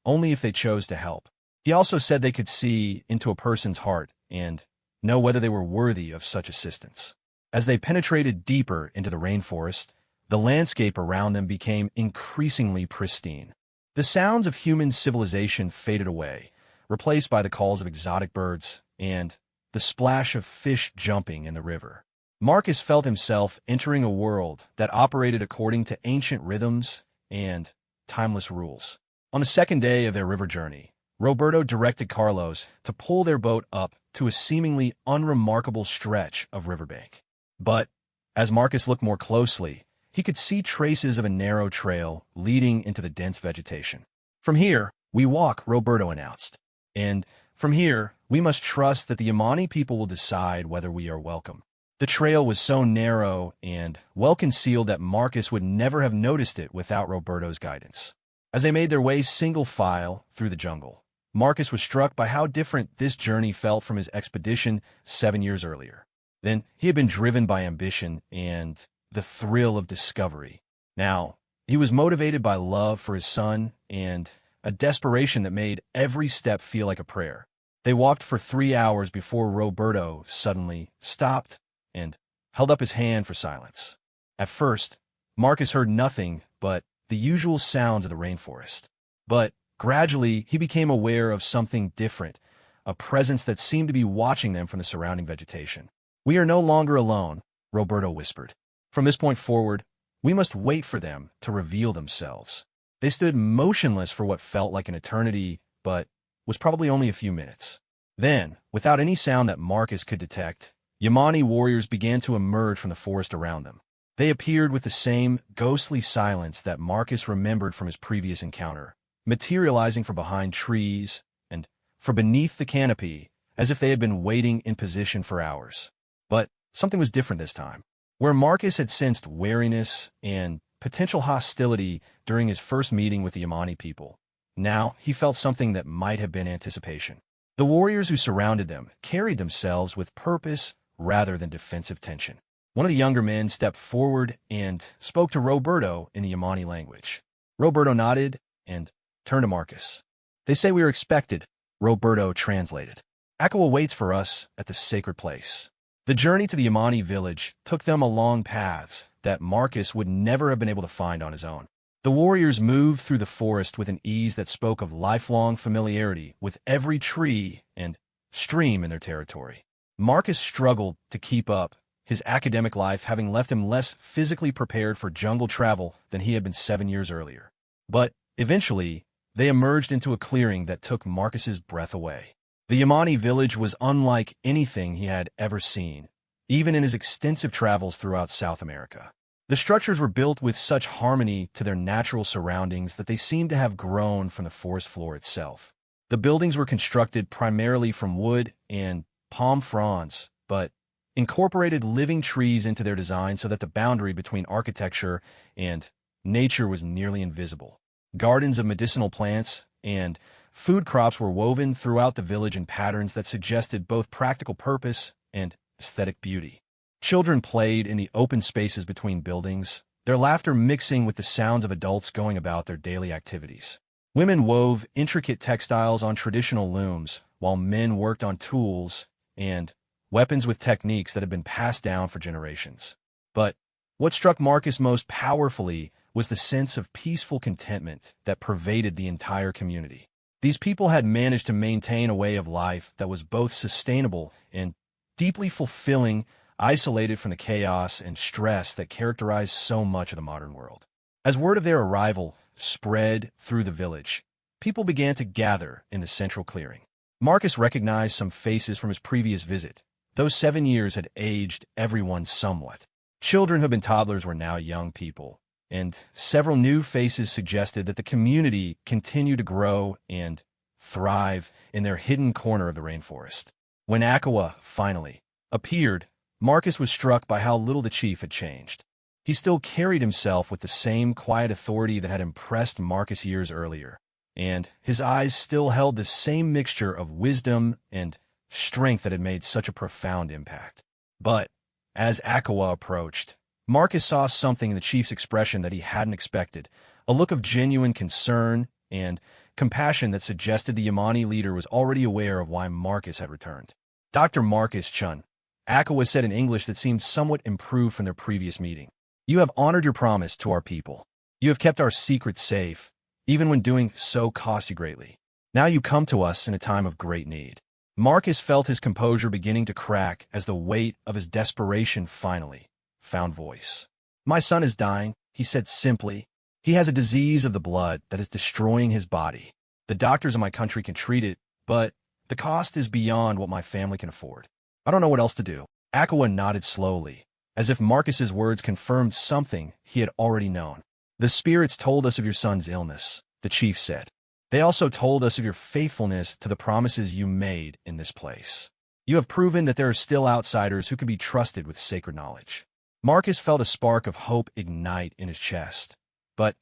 Speaker 1: only if they chose to help. He also said they could see into a person's heart and know whether they were worthy of such assistance." As they penetrated deeper into the rainforest, the landscape around them became increasingly pristine. The sounds of human civilization faded away, replaced by the calls of exotic birds and the splash of fish jumping in the river. Marcus felt himself entering a world that operated according to ancient rhythms and timeless rules. On the second day of their river journey, Roberto directed Carlos to pull their boat up to a seemingly unremarkable stretch of riverbank. But as Marcus looked more closely, he could see traces of a narrow trail leading into the dense vegetation. "From here, we walk," Roberto announced. "And from here, we must trust that the Yamani people will decide whether we are welcome." The trail was so narrow and well-concealed that Marcus would never have noticed it without Roberto's guidance. As they made their way single file through the jungle, Marcus was struck by how different this journey felt from his expedition 7 years earlier. Then he had been driven by ambition and the thrill of discovery. Now, he was motivated by love for his son and a desperation that made every step feel like a prayer. They walked for 3 hours before Roberto suddenly stopped and held up his hand for silence. At first, Marcus heard nothing but the usual sounds of the rainforest. But gradually, he became aware of something different, a presence that seemed to be watching them from the surrounding vegetation. "We are no longer alone," Roberto whispered. "From this point forward, we must wait for them to reveal themselves." They stood motionless for what felt like an eternity, but was probably only a few minutes. Then, without any sound that Marcus could detect, Yamani warriors began to emerge from the forest around them. They appeared with the same ghostly silence that Marcus remembered from his previous encounter, materializing from behind trees and from beneath the canopy, as if they had been waiting in position for hours. But something was different this time. Where Marcus had sensed wariness and potential hostility during his first meeting with the Yamani people, now he felt something that might have been anticipation. The warriors who surrounded them carried themselves with purpose rather than defensive tension. One of the younger men stepped forward and spoke to Roberto in the Yamani language. Roberto nodded and turned to Marcus. "They say we are expected," Roberto translated. "Akawa waits for us at the sacred place." The journey to the Yamani village took them along paths that Marcus would never have been able to find on his own. The warriors moved through the forest with an ease that spoke of lifelong familiarity with every tree and stream in their territory. Marcus struggled to keep up, his academic life having left him less physically prepared for jungle travel than he had been 7 years earlier. But eventually, they emerged into a clearing that took Marcus's breath away. The Yamani village was unlike anything he had ever seen, even in his extensive travels throughout South America. The structures were built with such harmony to their natural surroundings that they seemed to have grown from the forest floor itself. The buildings were constructed primarily from wood and palm fronds, but incorporated living trees into their design so that the boundary between architecture and nature was nearly invisible. Gardens of medicinal plants and food crops were woven throughout the village in patterns that suggested both practical purpose and aesthetic beauty. Children played in the open spaces between buildings, their laughter mixing with the sounds of adults going about their daily activities. Women wove intricate textiles on traditional looms, while men worked on tools and weapons with techniques that had been passed down for generations. But what struck Marcus most powerfully was the sense of peaceful contentment that pervaded the entire community. These people had managed to maintain a way of life that was both sustainable and deeply fulfilling, isolated from the chaos and stress that characterized so much of the modern world. As word of their arrival spread through the village, people began to gather in the central clearing. Marcus recognized some faces from his previous visit. Those 7 years had aged everyone somewhat. Children who had been toddlers were now young people, and several new faces suggested that the community continued to grow and thrive in their hidden corner of the rainforest. When Akawa finally appeared, Marcus was struck by how little the chief had changed. He still carried himself with the same quiet authority that had impressed Marcus years earlier, and his eyes still held the same mixture of wisdom and strength that had made such a profound impact. But as Akawa approached, Marcus saw something in the chief's expression that he hadn't expected, a look of genuine concern and compassion that suggested the Yamani leader was already aware of why Marcus had returned. "Dr. Marcus Chun," Akawa said in English that seemed somewhat improved from their previous meeting. "You have honored your promise to our people. You have kept our secrets safe, even when doing so cost you greatly. Now you come to us in a time of great need." Marcus felt his composure beginning to crack as the weight of his desperation finally found voice. "My son is dying," he said simply. "He has a disease of the blood that is destroying his body. The doctors in my country can treat it, but the cost is beyond what my family can afford. I don't know what else to do." Akawa nodded slowly, as if Marcus's words confirmed something he had already known. "The spirits told us of your son's illness," the chief said. "They also told us of your faithfulness to the promises you made in this place. You have proven that there are still outsiders who can be trusted with sacred knowledge." Marcus felt a spark of hope ignite in his chest. But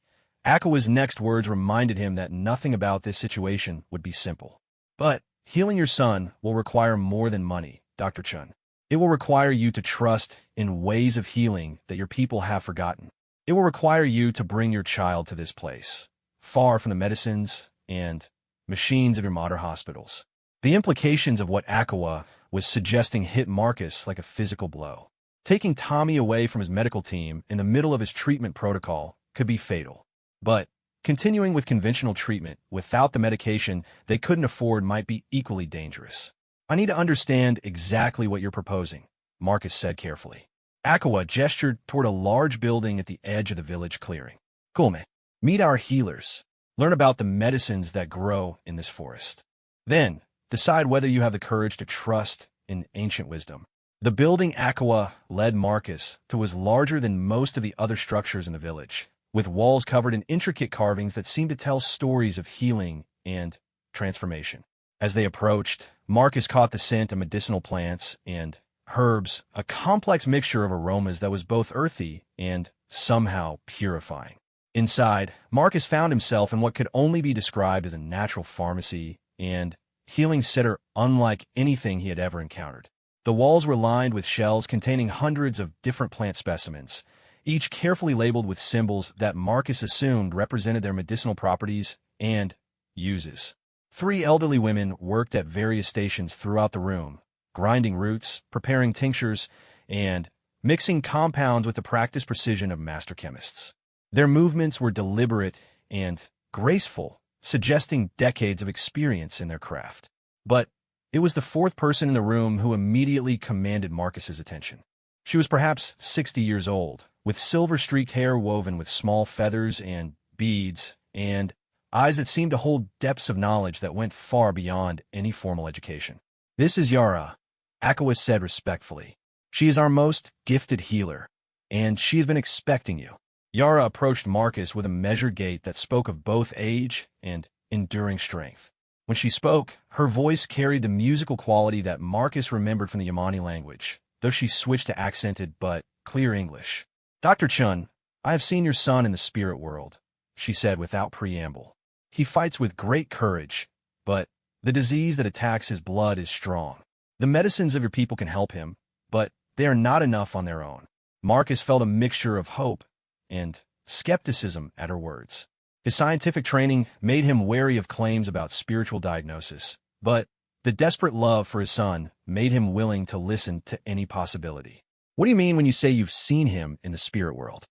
Speaker 1: Akawa's next words reminded him that nothing about this situation would be simple. "But healing your son will require more than money, Dr. Chun. It will require you to trust in ways of healing that your people have forgotten. It will require you to bring your child to this place, far from the medicines and machines of your modern hospitals." The implications of what Akawa was suggesting hit Marcus like a physical blow. Taking Tommy away from his medical team in the middle of his treatment protocol could be fatal. But continuing with conventional treatment without the medication they couldn't afford might be equally dangerous. I need to understand exactly what you're proposing, Marcus said carefully. Akawa gestured toward a large building at the edge of the village clearing. Kulme, meet our healers. Learn about the medicines that grow in this forest. Then, decide whether you have the courage to trust in ancient wisdom. The building Akawa led Marcus to was larger than most of the other structures in the village, with walls covered in intricate carvings that seemed to tell stories of healing and transformation. As they approached, Marcus caught the scent of medicinal plants and herbs, a complex mixture of aromas that was both earthy and somehow purifying. Inside, Marcus found himself in what could only be described as a natural pharmacy and healing center unlike anything he had ever encountered. The walls were lined with shelves containing hundreds of different plant specimens, each carefully labeled with symbols that Marcus assumed represented their medicinal properties and uses. 3 elderly women worked at various stations throughout the room, grinding roots, preparing tinctures, and mixing compounds with the practiced precision of master chemists. Their movements were deliberate and graceful, suggesting decades of experience in their craft. But it was the 4th person in the room who immediately commanded Marcus's attention. She was perhaps 60 years old, with silver-streaked hair woven with small feathers and beads, and eyes that seemed to hold depths of knowledge that went far beyond any formal education. This is Yara, Akawa said respectfully. She is our most gifted healer, and she has been expecting you. Yara approached Marcus with a measured gait that spoke of both age and enduring strength. When she spoke, her voice carried the musical quality that Marcus remembered from the Yamani language, though she switched to accented but clear English. Dr. Chun, I have seen your son in the spirit world, she said without preamble. He fights with great courage, but the disease that attacks his blood is strong. The medicines of your people can help him, but they are not enough on their own. Marcus felt a mixture of hope and skepticism at her words. His scientific training made him wary of claims about spiritual diagnosis, but the desperate love for his son made him willing to listen to any possibility. What do you mean when you say you've seen him in the spirit world?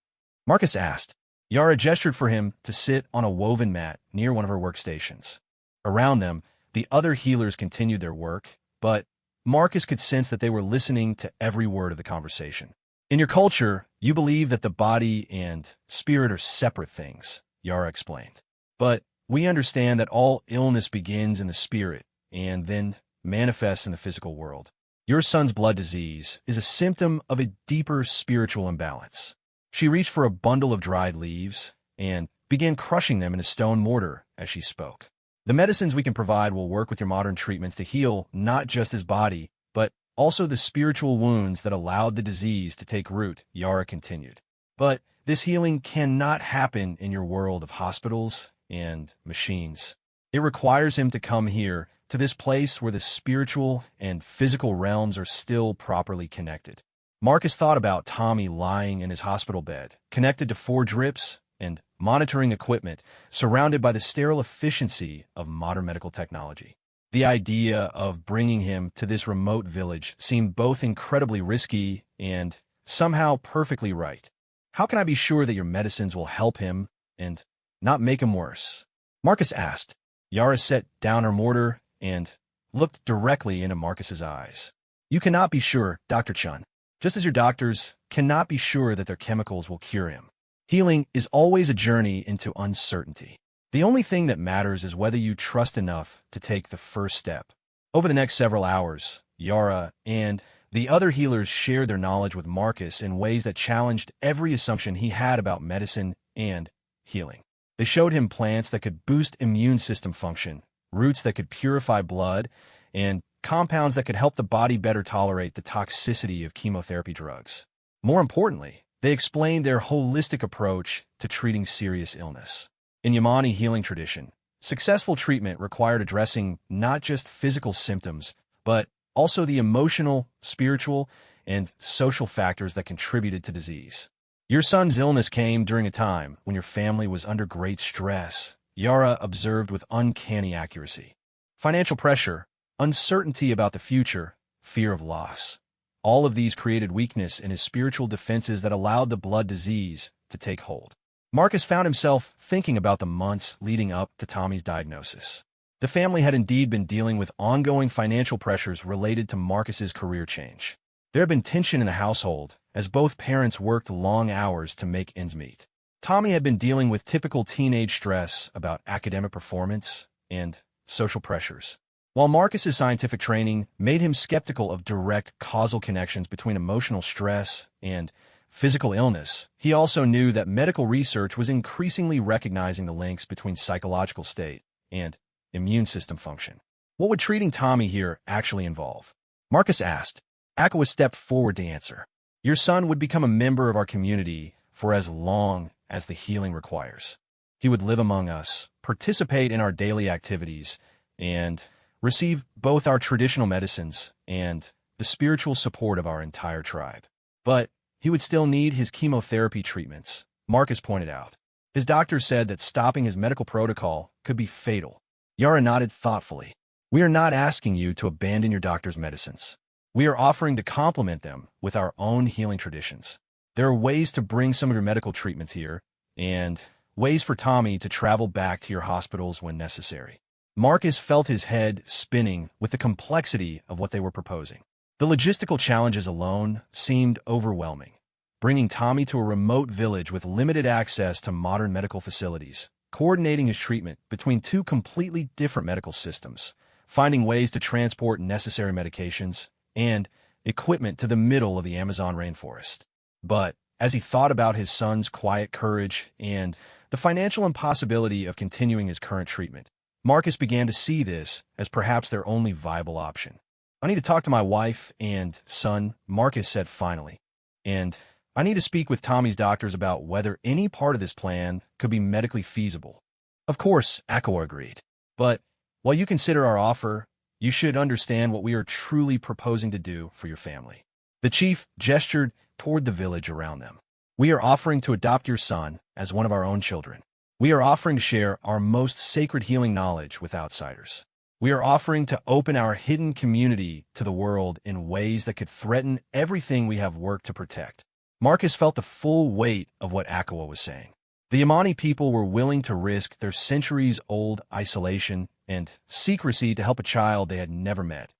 Speaker 1: Marcus asked. Yara gestured for him to sit on a woven mat near one of her workstations. Around them, the other healers continued their work, but Marcus could sense that they were listening to every word of the conversation. In your culture, you believe that the body and spirit are separate things, Yara explained. But we understand that all illness begins in the spirit and then manifests in the physical world. Your son's blood disease is a symptom of a deeper spiritual imbalance. She reached for a bundle of dried leaves and began crushing them in a stone mortar as she spoke. The medicines we can provide will work with your modern treatments to heal not just his body, but also the spiritual wounds that allowed the disease to take root, Yara continued. But this healing cannot happen in your world of hospitals and machines. It requires him to come here, to this place where the spiritual and physical realms are still properly connected. Marcus thought about Tommy lying in his hospital bed, connected to 4 drips and monitoring equipment, surrounded by the sterile efficiency of modern medical technology. The idea of bringing him to this remote village seemed both incredibly risky and somehow perfectly right. How can I be sure that your medicines will help him and not make him worse? Marcus asked. Yara set down her mortar and looked directly into Marcus's eyes. You cannot be sure, Dr. Chun, just as your doctors cannot be sure that their chemicals will cure him. Healing is always a journey into uncertainty. The only thing that matters is whether you trust enough to take the first step. Over the next several hours, Yara and the other healers shared their knowledge with Marcus in ways that challenged every assumption he had about medicine and healing. They showed him plants that could boost immune system function, roots that could purify blood, and compounds that could help the body better tolerate the toxicity of chemotherapy drugs. More importantly, they explained their holistic approach to treating serious illness. In Yamani healing tradition, successful treatment required addressing not just physical symptoms, but also the emotional, spiritual, and social factors that contributed to disease. Your son's illness came during a time when your family was under great stress, Yara observed with uncanny accuracy. Financial pressure, uncertainty about the future, fear of loss. all of these created weakness in his spiritual defenses that allowed the blood disease to take hold. Marcus found himself thinking about the months leading up to Tommy's diagnosis. The family had indeed been dealing with ongoing financial pressures related to Marcus's career change. There had been tension in the household, as both parents worked long hours to make ends meet. Tommy had been dealing with typical teenage stress about academic performance and social pressures, while Marcus's scientific training made him skeptical of direct causal connections between emotional stress and physical illness. He also knew that medical research was increasingly recognizing the links between psychological state and immune system function. What would treating Tommy here actually involve? Marcus asked. Aqua stepped forward to answer. Your son would become a member of our community for as long as the healing requires. He would live among us, participate in our daily activities, and receive both our traditional medicines and the spiritual support of our entire tribe. But he would still need his chemotherapy treatments, Marcus pointed out. His doctor said that stopping his medical protocol could be fatal. Yara nodded thoughtfully. We are not asking you to abandon your doctor's medicines. We are offering to complement them with our own healing traditions. There are ways to bring some of your medical treatments here, and ways for Tommy to travel back to your hospitals when necessary. Marcus felt his head spinning with the complexity of what they were proposing. The logistical challenges alone seemed overwhelming. Bringing Tommy to a remote village with limited access to modern medical facilities, coordinating his treatment between two completely different medical systems, finding ways to transport necessary medications and equipment to the middle of the Amazon rainforest. But as he thought about his son's quiet courage and the financial impossibility of continuing his current treatment, Marcus began to see this as perhaps their only viable option. I need to talk to my wife and son, Marcus said finally, and I need to speak with Tommy's doctors about whether any part of this plan could be medically feasible. Of course, Aqua agreed. But while you consider our offer, you should understand what we are truly proposing to do for your family. The chief gestured toward the village around them. We are offering to adopt your son as one of our own children. We are offering to share our most sacred healing knowledge with outsiders. We are offering to open our hidden community to the world in ways that could threaten everything we have worked to protect. Marcus felt the full weight of what Aqua was saying. The Yamani people were willing to risk their centuries-old isolation and secrecy to help a child they had never met,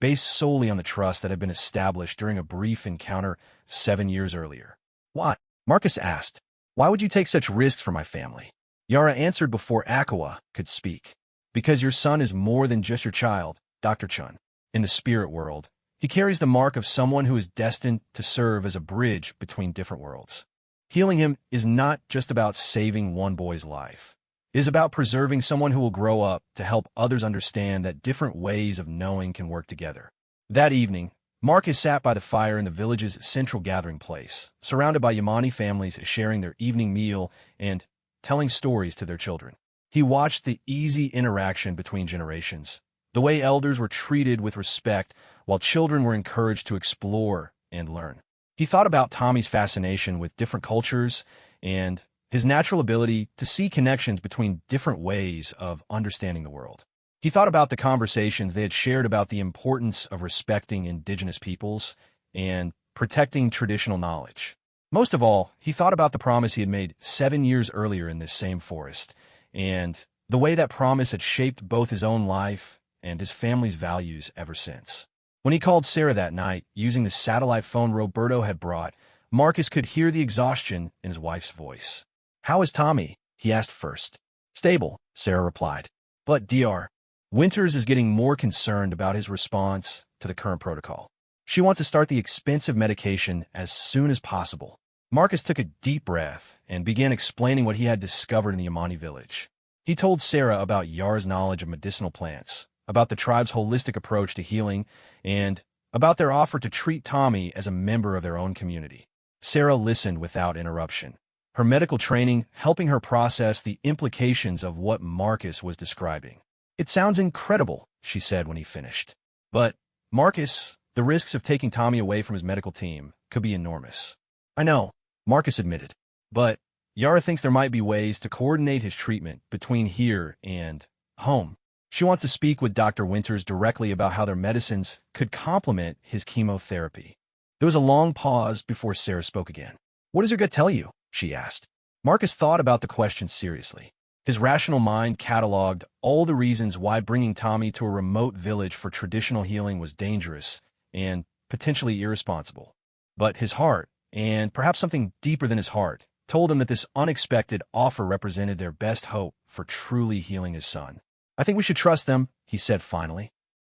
Speaker 1: based solely on the trust that had been established during a brief encounter 7 years earlier. Why? Marcus asked. Why would you take such risks for my family? Yara answered before Aqua could speak. Because your son is more than just your child, Dr. Chun. In the spirit world, he carries the mark of someone who is destined to serve as a bridge between different worlds. Healing him is not just about saving one boy's life. It is about preserving someone who will grow up to help others understand that different ways of knowing can work together. That evening, Marcus sat by the fire in the village's central gathering place, surrounded by Yamani families sharing their evening meal and telling stories to their children. He watched the easy interaction between generations, the way elders were treated with respect while children were encouraged to explore and learn. He thought about Tommy's fascination with different cultures and his natural ability to see connections between different ways of understanding the world. He thought about the conversations they had shared about the importance of respecting indigenous peoples and protecting traditional knowledge. Most of all, he thought about the promise he had made 7 years earlier in this same forest, and the way that promise had shaped both his own life and his family's values ever since. When he called Sarah that night, using the satellite phone Roberto had brought, Marcus could hear the exhaustion in his wife's voice. How is Tommy? He asked first. Stable, Sarah replied. But Dr. Winters is getting more concerned about his response to the current protocol. She wants to start the expensive medication as soon as possible. Marcus took a deep breath and began explaining what he had discovered in the Yamani village. He told Sarah about Yar's knowledge of medicinal plants, about the tribe's holistic approach to healing, and about their offer to treat Tommy as a member of their own community. Sarah listened without interruption, her medical training helping her process the implications of what Marcus was describing. It sounds incredible, she said when he finished. But, Marcus, the risks of taking Tommy away from his medical team could be enormous. I know, Marcus admitted. But Yara thinks there might be ways to coordinate his treatment between here and home. She wants to speak with Dr. Winters directly about how their medicines could complement his chemotherapy. There was a long pause before Sarah spoke again. "What does your gut tell you?" she asked. Marcus thought about the question seriously. His rational mind cataloged all the reasons why bringing Tommy to a remote village for traditional healing was dangerous and potentially irresponsible. But his heart, and perhaps something deeper than his heart, told him that this unexpected offer represented their best hope for truly healing his son. "I think we should trust them," he said finally.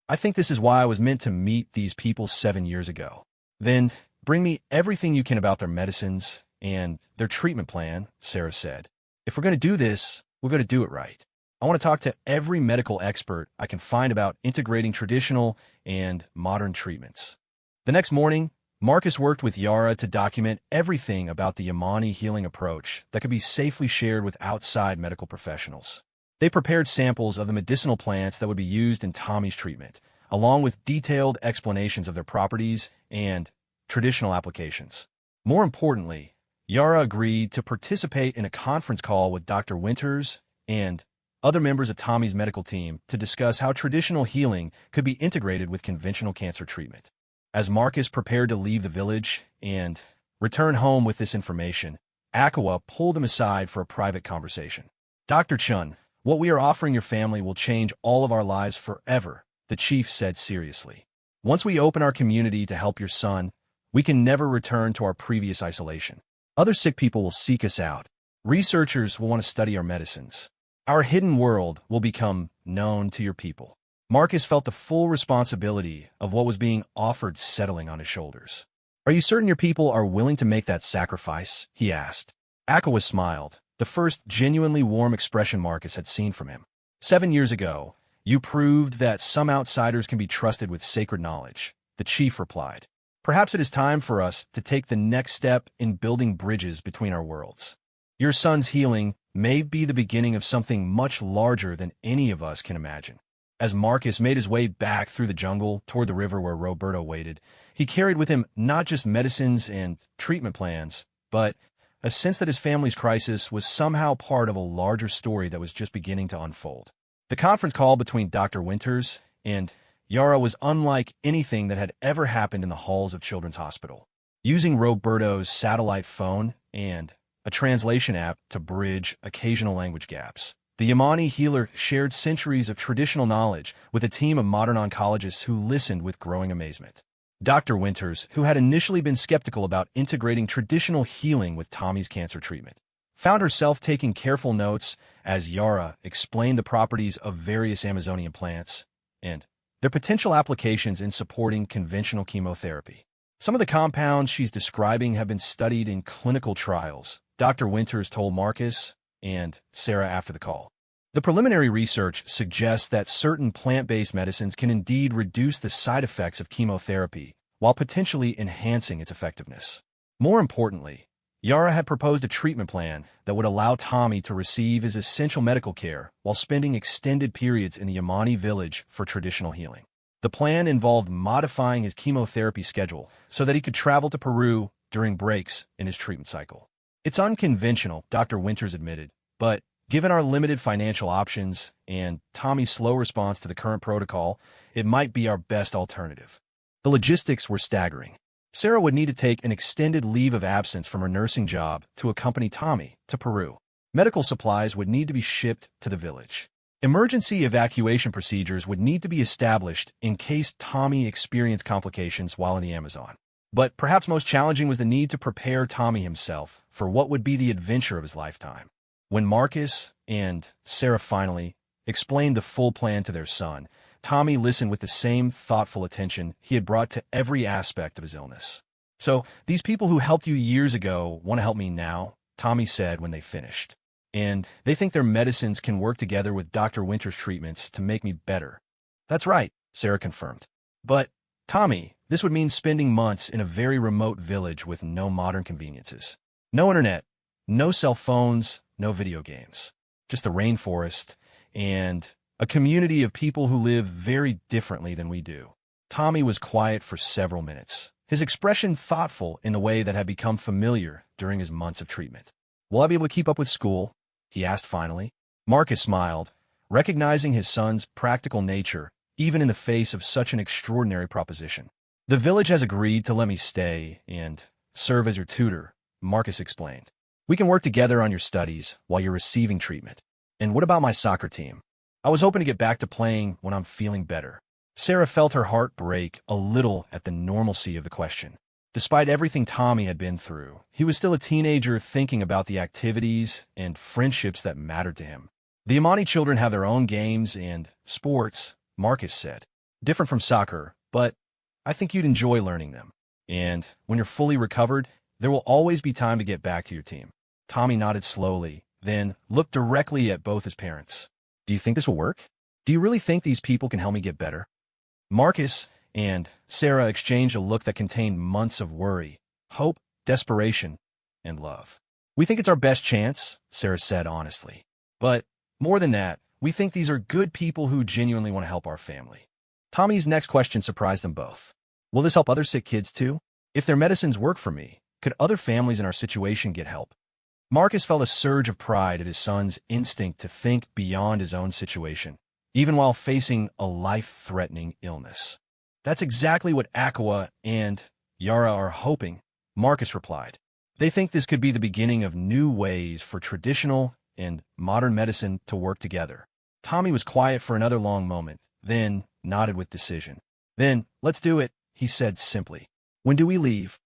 Speaker 1: "I think this is why I was meant to meet these people 7 years ago." "Then bring me everything you can about their medicines and their treatment plan," Sarah said. "If we're going to do this, we're going to do it right. I want to talk to every medical expert I can find about integrating traditional and modern treatments." The next morning, Marcus worked with Yara to document everything about the Yamani healing approach that could be safely shared with outside medical professionals. They prepared samples of the medicinal plants that would be used in Tommy's treatment, along with detailed explanations of their properties and traditional applications. More importantly, Yara agreed to participate in a conference call with Dr. Winters and other members of Tommy's medical team to discuss how traditional healing could be integrated with conventional cancer treatment. As Marcus prepared to leave the village and return home with this information, Akawa pulled him aside for a private conversation. "Dr. Chun, what we are offering your family will change all of our lives forever," the chief said seriously. "Once we open our community to help your son, we can never return to our previous isolation. Other sick people will seek us out. Researchers will want to study our medicines. Our hidden world will become known to your people." Marcus felt the full responsibility of what was being offered settling on his shoulders. "Are you certain your people are willing to make that sacrifice?" he asked. Akawa smiled, the first genuinely warm expression Marcus had seen from him. "7 years ago, you proved that some outsiders can be trusted with sacred knowledge," the chief replied. "Perhaps it is time for us to take the next step in building bridges between our worlds. Your son's healing may be the beginning of something much larger than any of us can imagine." As Marcus made his way back through the jungle toward the river where Roberto waited, he carried with him not just medicines and treatment plans, but a sense that his family's crisis was somehow part of a larger story that was just beginning to unfold. The conference call between Dr. Winters and Yara was unlike anything that had ever happened in the halls of Children's Hospital. Using Roberto's satellite phone and a translation app to bridge occasional language gaps, the Yamani healer shared centuries of traditional knowledge with a team of modern oncologists who listened with growing amazement. Dr. Winters, who had initially been skeptical about integrating traditional healing with Tommy's cancer treatment, found herself taking careful notes as Yara explained the properties of various Amazonian plants and their potential applications in supporting conventional chemotherapy. "Some of the compounds she's describing have been studied in clinical trials," Dr. Winters told Marcus and Sarah after the call. "The preliminary research suggests that certain plant-based medicines can indeed reduce the side effects of chemotherapy while potentially enhancing its effectiveness." More importantly, Yara had proposed a treatment plan that would allow Tommy to receive his essential medical care while spending extended periods in the Yamani village for traditional healing. The plan involved modifying his chemotherapy schedule so that he could travel to Peru during breaks in his treatment cycle. "It's unconventional," Dr. Winters admitted, "but given our limited financial options and Tommy's slow response to the current protocol, it might be our best alternative." The logistics were staggering. Sarah would need to take an extended leave of absence from her nursing job to accompany Tommy to Peru. Medical supplies would need to be shipped to the village. Emergency evacuation procedures would need to be established in case Tommy experienced complications while in the Amazon. But perhaps most challenging was the need to prepare Tommy himself for what would be the adventure of his lifetime. When Marcus and Sarah finally explained the full plan to their son, Tommy listened with the same thoughtful attention he had brought to every aspect of his illness. "So, these people who helped you years ago want to help me now," Tommy said when they finished. "And they think their medicines can work together with Dr. Winter's treatments to make me better." "That's right," Sarah confirmed. "But, Tommy, this would mean spending months in a very remote village with no modern conveniences. No internet, no cell phones, no video games. Just the rainforest and a community of people who live very differently than we do." Tommy was quiet for several minutes, his expression thoughtful in a way that had become familiar during his months of treatment. "Will I be able to keep up with school?" he asked finally. Marcus smiled, recognizing his son's practical nature even in the face of such an extraordinary proposition. The village has agreed to let me stay and serve as your tutor, Marcus explained. We can work together on your studies while you're receiving treatment. And what about my soccer team? I was hoping to get back to playing when I'm feeling better. Sarah felt her heart break a little at the normalcy of the question. Despite everything Tommy had been through, he was still a teenager thinking about the activities and friendships that mattered to him. The Imani children have their own games and sports, Marcus said. Different from soccer, but I think you'd enjoy learning them. And when you're fully recovered, there will always be time to get back to your team. Tommy nodded slowly, then looked directly at both his parents. Do you think this will work? Do you really think these people can help me get better? Marcus and Sarah exchanged a look that contained months of worry, hope, desperation, and love. We think it's our best chance, Sarah said honestly. But more than that, we think these are good people who genuinely want to help our family. Tommy's next question surprised them both. Will this help other sick kids too? If their medicines work for me, could other families in our situation get help? Marcus felt a surge of pride at his son's instinct to think beyond his own situation, even while facing a life-threatening illness. That's exactly what Aqua and Yara are hoping, Marcus replied. They think this could be the beginning of new ways for traditional and modern medicine to work together. Tommy was quiet for another long moment, then nodded with decision. Then, let's do it, he said simply. When do we leave?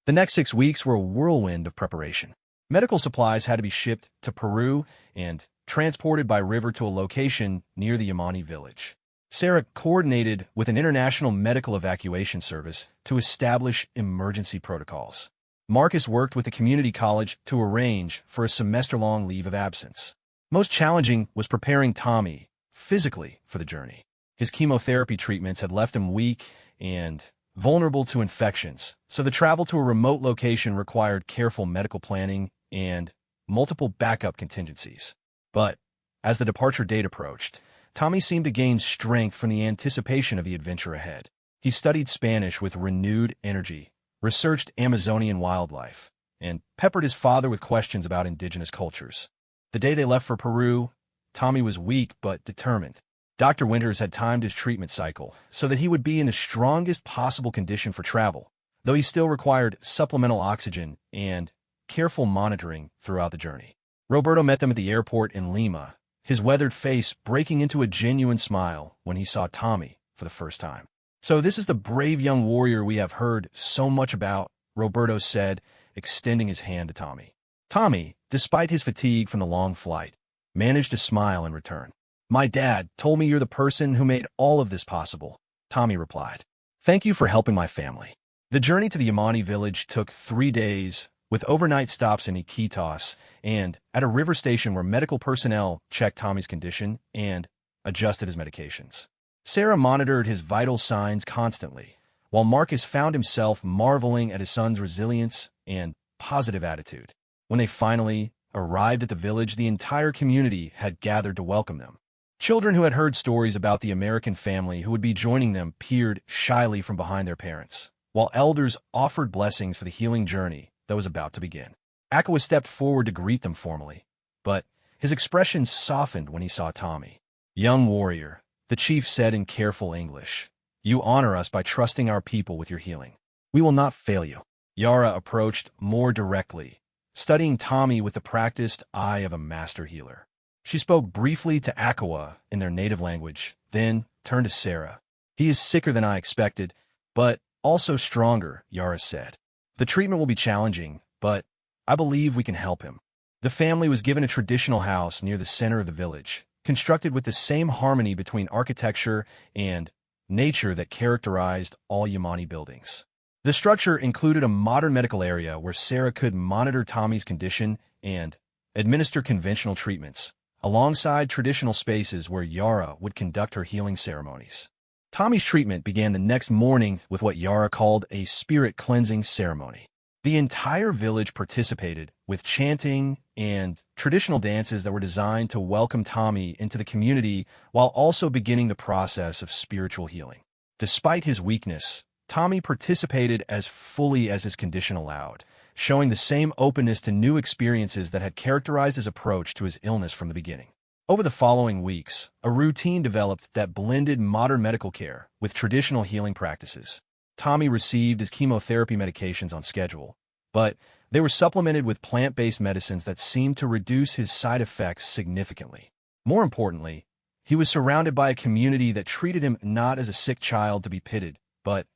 Speaker 1: The next 6 weeks were a whirlwind of preparation. Medical supplies had to be shipped to Peru and transported by river to a location near the Yamani village. Sarah coordinated with an international medical evacuation service to establish emergency protocols. Marcus worked with the community college to arrange for a semester-long leave of absence. Most challenging was preparing Tommy physically for the journey. His chemotherapy treatments had left him weak and vulnerable to infections, so the travel to a remote location required careful medical planning and multiple backup contingencies. But as the departure date approached, Tommy seemed to gain strength from the anticipation of the adventure ahead. He studied Spanish with renewed energy, researched Amazonian wildlife, and peppered his father with questions about indigenous cultures. The day they left for Peru, Tommy was weak but determined. Dr. Winters had timed his treatment cycle so that he would be in the strongest possible condition for travel, though he still required supplemental oxygen and careful monitoring throughout the journey. Roberto met them at the airport in Lima, his weathered face breaking into a genuine smile when he saw Tommy for the first time. So this is the brave young warrior we have heard so much about, Roberto said, extending his hand to Tommy. Tommy, despite his fatigue from the long flight, managed to smile in return. My dad told me you're the person who made all of this possible, Tommy replied. Thank you for helping my family. The journey to the Yamani village took 3 days, with overnight stops in Iquitos and at a river station where medical personnel checked Tommy's condition and adjusted his medications. Sarah monitored his vital signs constantly, while Marcus found himself marveling at his son's resilience and positive attitude. When they finally arrived at the village, the entire community had gathered to welcome them. Children who had heard stories about the American family who would be joining them peered shyly from behind their parents, while elders offered blessings for the healing journey that was about to begin. Aqua stepped forward to greet them formally, but his expression softened when he saw Tommy. Young warrior, the chief said in careful English, you honor us by trusting our people with your healing. We will not fail you. Yara approached more directly, studying Tommy with the practiced eye of a master healer. She spoke briefly to Aqua in their native language, then turned to Sarah. He is sicker than I expected, but also stronger, Yara said. The treatment will be challenging, but I believe we can help him. The family was given a traditional house near the center of the village, constructed with the same harmony between architecture and nature that characterized all Yamani buildings. The structure included a modern medical area where Sarah could monitor Tommy's condition and administer conventional treatments, alongside traditional spaces where Yara would conduct her healing ceremonies. Tommy's treatment began the next morning with what Yara called a spirit cleansing ceremony. The entire village participated with chanting and traditional dances that were designed to welcome Tommy into the community while also beginning the process of spiritual healing. Despite his weakness, Tommy participated as fully as his condition allowed, showing the same openness to new experiences that had characterized his approach to his illness from the beginning. Over the following weeks, a routine developed that blended modern medical care with traditional healing practices. Tommy received his chemotherapy medications on schedule, but they were supplemented with plant-based medicines that seemed to reduce his side effects significantly. More importantly, he was surrounded by a community that treated him not as a sick child to be pitied, but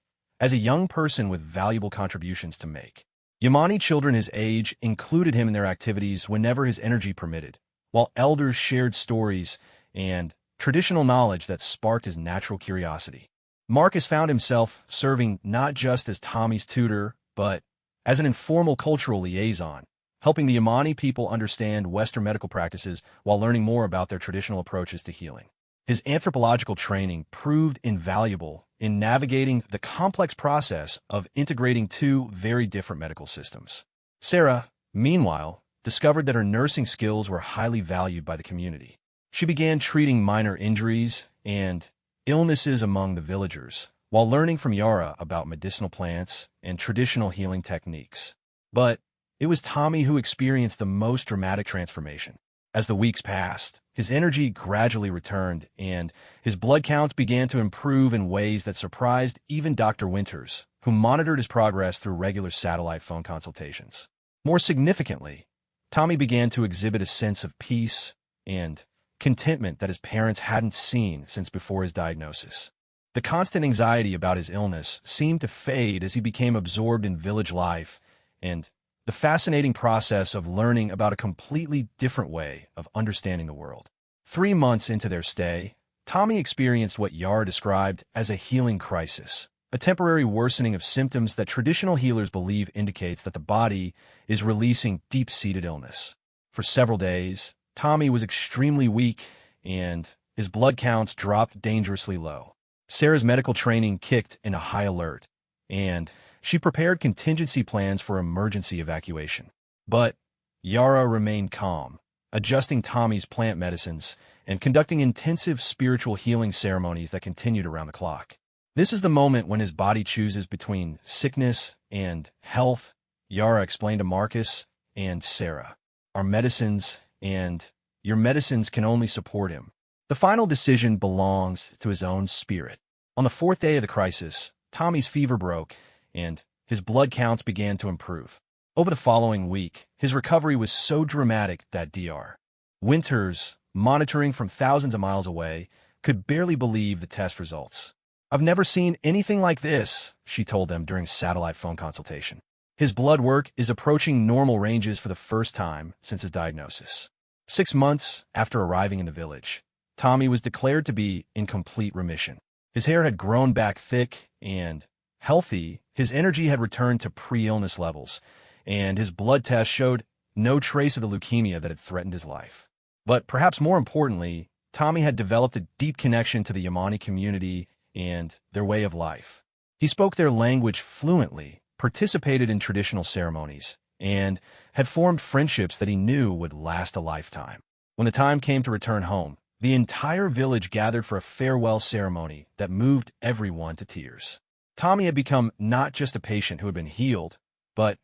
Speaker 1: as a young person with valuable contributions to make. Yamani children his age included him in their activities whenever his energy permitted, while elders shared stories and traditional knowledge that sparked his natural curiosity. Marcus found himself serving not just as Tommy's tutor, but as an informal cultural liaison, helping the Yamani people understand Western medical practices while learning more about their traditional approaches to healing. His anthropological training proved invaluable in navigating the complex process of integrating two very different medical systems. Sarah, meanwhile, discovered that her nursing skills were highly valued by the community. She began treating minor injuries and illnesses among the villagers, while learning from Yara about medicinal plants and traditional healing techniques. But it was Tommy who experienced the most dramatic transformation. As the weeks passed, his energy gradually returned, and his blood counts began to improve in ways that surprised even Dr. Winters, who monitored his progress through regular satellite phone consultations. More significantly, Tommy began to exhibit a sense of peace and contentment that his parents hadn't seen since before his diagnosis. The constant anxiety about his illness seemed to fade as he became absorbed in village life and the fascinating process of learning about a completely different way of understanding the world. 3 months into their stay, Tommy experienced what Yara described as a healing crisis, a temporary worsening of symptoms that traditional healers believe indicates that the body is releasing deep-seated illness. For several days, Tommy was extremely weak, and his blood counts dropped dangerously low. Sarah's medical training kicked into high alert, and she prepared contingency plans for emergency evacuation. But Yara remained calm, adjusting Tommy's plant medicines and conducting intensive spiritual healing ceremonies that continued around the clock. This is the moment when his body chooses between sickness and health, Yara explained to Marcus and Sarah. Our medicines and your medicines can only support him. The final decision belongs to his own spirit. On the 4th day of the crisis, Tommy's fever broke, and his blood counts began to improve. Over the following week, his recovery was so dramatic that Dr. Winters, monitoring from thousands of miles away, could barely believe the test results. I've never seen anything like this, she told them during satellite phone consultation. His blood work is approaching normal ranges for the first time since his diagnosis. 6 months after arriving in the village, Tommy was declared to be in complete remission. His hair had grown back thick and healthy, his energy had returned to pre-illness levels, and his blood test showed no trace of the leukemia that had threatened his life. But perhaps more importantly, Tommy had developed a deep connection to the Yamani community and their way of life. He spoke their language fluently, participated in traditional ceremonies, and had formed friendships that he knew would last a lifetime. When the time came to return home, the entire village gathered for a farewell ceremony that moved everyone to tears. Tommy had become not just a patient who had been healed, but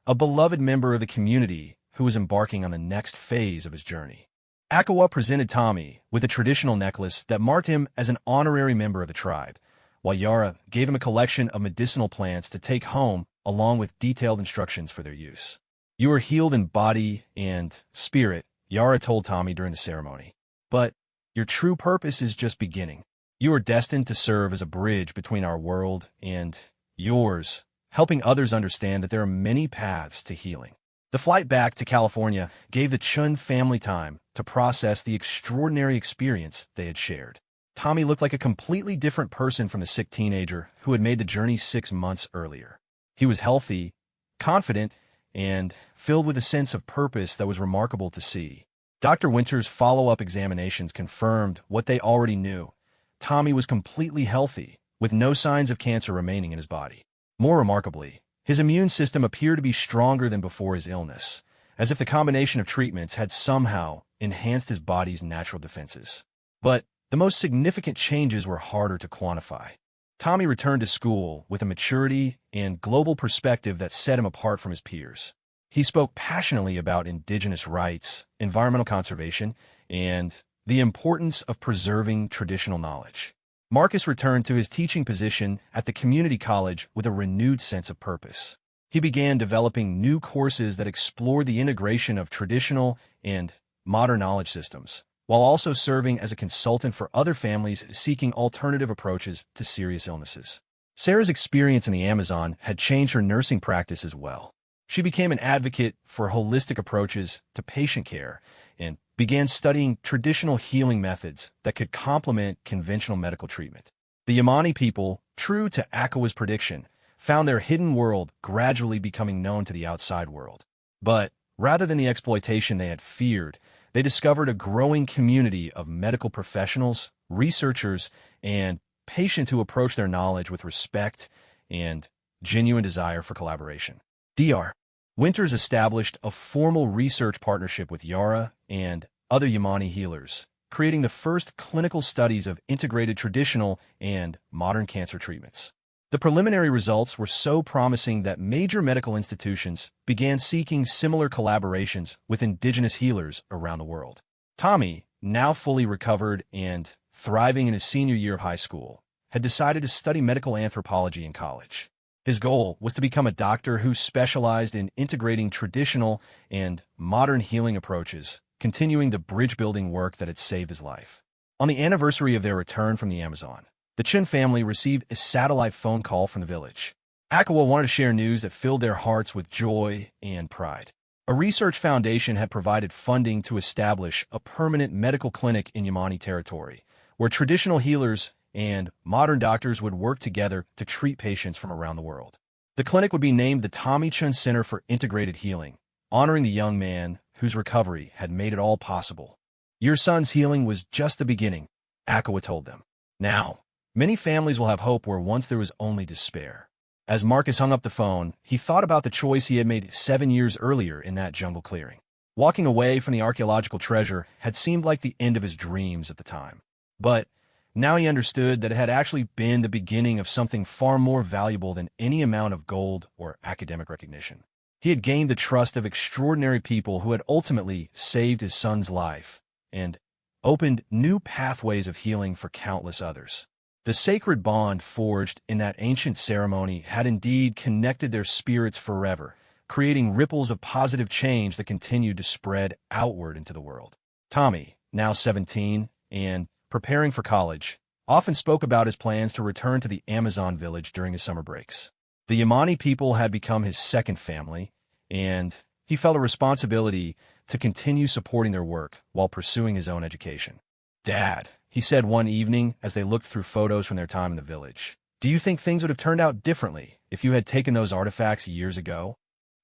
Speaker 1: a beloved member of the community who was embarking on the next phase of his journey. Akawa presented Tommy with a traditional necklace that marked him as an honorary member of the tribe, while Yara gave him a collection of medicinal plants to take home along with detailed instructions for their use. You are healed in body and spirit, Yara told Tommy during the ceremony. But your true purpose is just beginning. You are destined to serve as a bridge between our world and yours, helping others understand that there are many paths to healing. The flight back to California gave the Chun family time to process the extraordinary experience they had shared. Tommy looked like a completely different person from the sick teenager who had made the journey 6 months earlier. He was healthy, confident, and filled with a sense of purpose that was remarkable to see. Dr. Winters' follow-up examinations confirmed what they already knew. Tommy was completely healthy, with no signs of cancer remaining in his body. More remarkably, his immune system appeared to be stronger than before his illness, as if the combination of treatments had somehow enhanced his body's natural defenses. But the most significant changes were harder to quantify. Tommy returned to school with a maturity and global perspective that set him apart from his peers. He spoke passionately about indigenous rights, environmental conservation, and the importance of preserving traditional knowledge. Marcus returned to his teaching position at the community college with a renewed sense of purpose. He began developing new courses that explored the integration of traditional and modern knowledge systems, while also serving as a consultant for other families seeking alternative approaches to serious illnesses. Sarah's experience in the Amazon had changed her nursing practice as well. She became an advocate for holistic approaches to patient care and began studying traditional healing methods that could complement conventional medical treatment. The Yamani people, true to Akawa's prediction, found their hidden world gradually becoming known to the outside world. But rather than the exploitation they had feared, they discovered a growing community of medical professionals, researchers, and patients who approached their knowledge with respect and genuine desire for collaboration. Dr. Winters established a formal research partnership with Yara and other Yamani healers, creating the first clinical studies of integrated traditional and modern cancer treatments. The preliminary results were so promising that major medical institutions began seeking similar collaborations with indigenous healers around the world. Tommy, now fully recovered and thriving in his senior year of high school, had decided to study medical anthropology in college. His goal was to become a doctor who specialized in integrating traditional and modern healing approaches, continuing the bridge-building work that had saved his life. On the anniversary of their return from the Amazon, the Chen family received a satellite phone call from the village. Akawa wanted to share news that filled their hearts with joy and pride. A research foundation had provided funding to establish a permanent medical clinic in Yamani territory, where traditional healers and modern doctors would work together to treat patients from around the world. The clinic would be named the Tommy Chen Center for Integrated Healing, honoring the young man whose recovery had made it all possible. Your son's healing was just the beginning, Akawa told them. Now, many families will have hope where once there was only despair. As Marcus hung up the phone, he thought about the choice he had made 7 years earlier in that jungle clearing. Walking away from the archaeological treasure had seemed like the end of his dreams at the time. But now he understood that it had actually been the beginning of something far more valuable than any amount of gold or academic recognition. He had gained the trust of extraordinary people who had ultimately saved his son's life and opened new pathways of healing for countless others. The sacred bond forged in that ancient ceremony had indeed connected their spirits forever, creating ripples of positive change that continued to spread outward into the world. Tommy, now 17 and preparing for college, often spoke about his plans to return to the Amazon village during his summer breaks. The Yamani people had become his second family, and he felt a responsibility to continue supporting their work while pursuing his own education. Dad, he said one evening as they looked through photos from their time in the village, do you think things would have turned out differently if you had taken those artifacts years ago?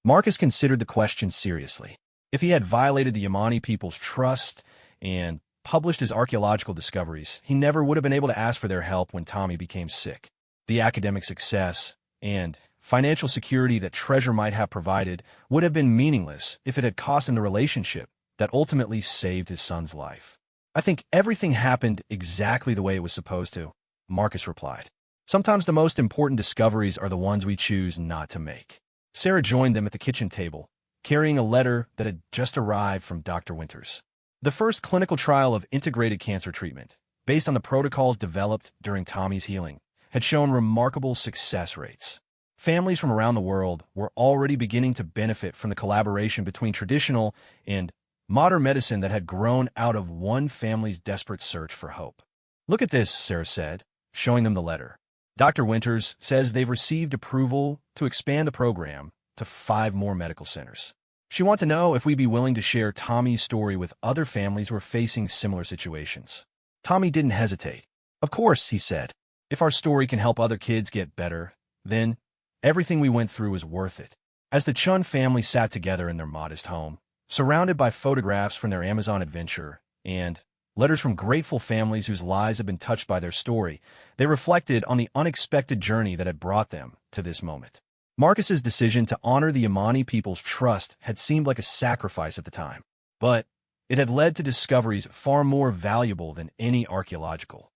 Speaker 1: Marcus considered the question seriously. If he had violated the Yamani people's trust and published his archaeological discoveries, he never would have been able to ask for their help when Tommy became sick. The academic success and financial security that treasure might have provided would have been meaningless if it had cost him the relationship that ultimately saved his son's life. I think everything happened exactly the way it was supposed to, Marcus replied. Sometimes the most important discoveries are the ones we choose not to make. Sarah joined them at the kitchen table, carrying a letter that had just arrived from Dr. Winters. The first clinical trial of integrated cancer treatment, based on the protocols developed during Tommy's healing, had shown remarkable success rates. Families from around the world were already beginning to benefit from the collaboration between traditional and modern medicine that had grown out of one family's desperate search for hope. Look at this, Sarah said, showing them the letter. Dr. Winters says they've received approval to expand the program to 5 more medical centers. She wants to know if we'd be willing to share Tommy's story with other families who are facing similar situations. Tommy didn't hesitate. Of course, he said. If our story can help other kids get better, then everything we went through is worth it. As the Chun family sat together in their modest home, surrounded by photographs from their Amazon adventure and letters from grateful families whose lives had been touched by their story, they reflected on the unexpected journey that had brought them to this moment. Marcus's decision to honor the Yamani people's trust had seemed like a sacrifice at the time, but it had led to discoveries far more valuable than any archaeological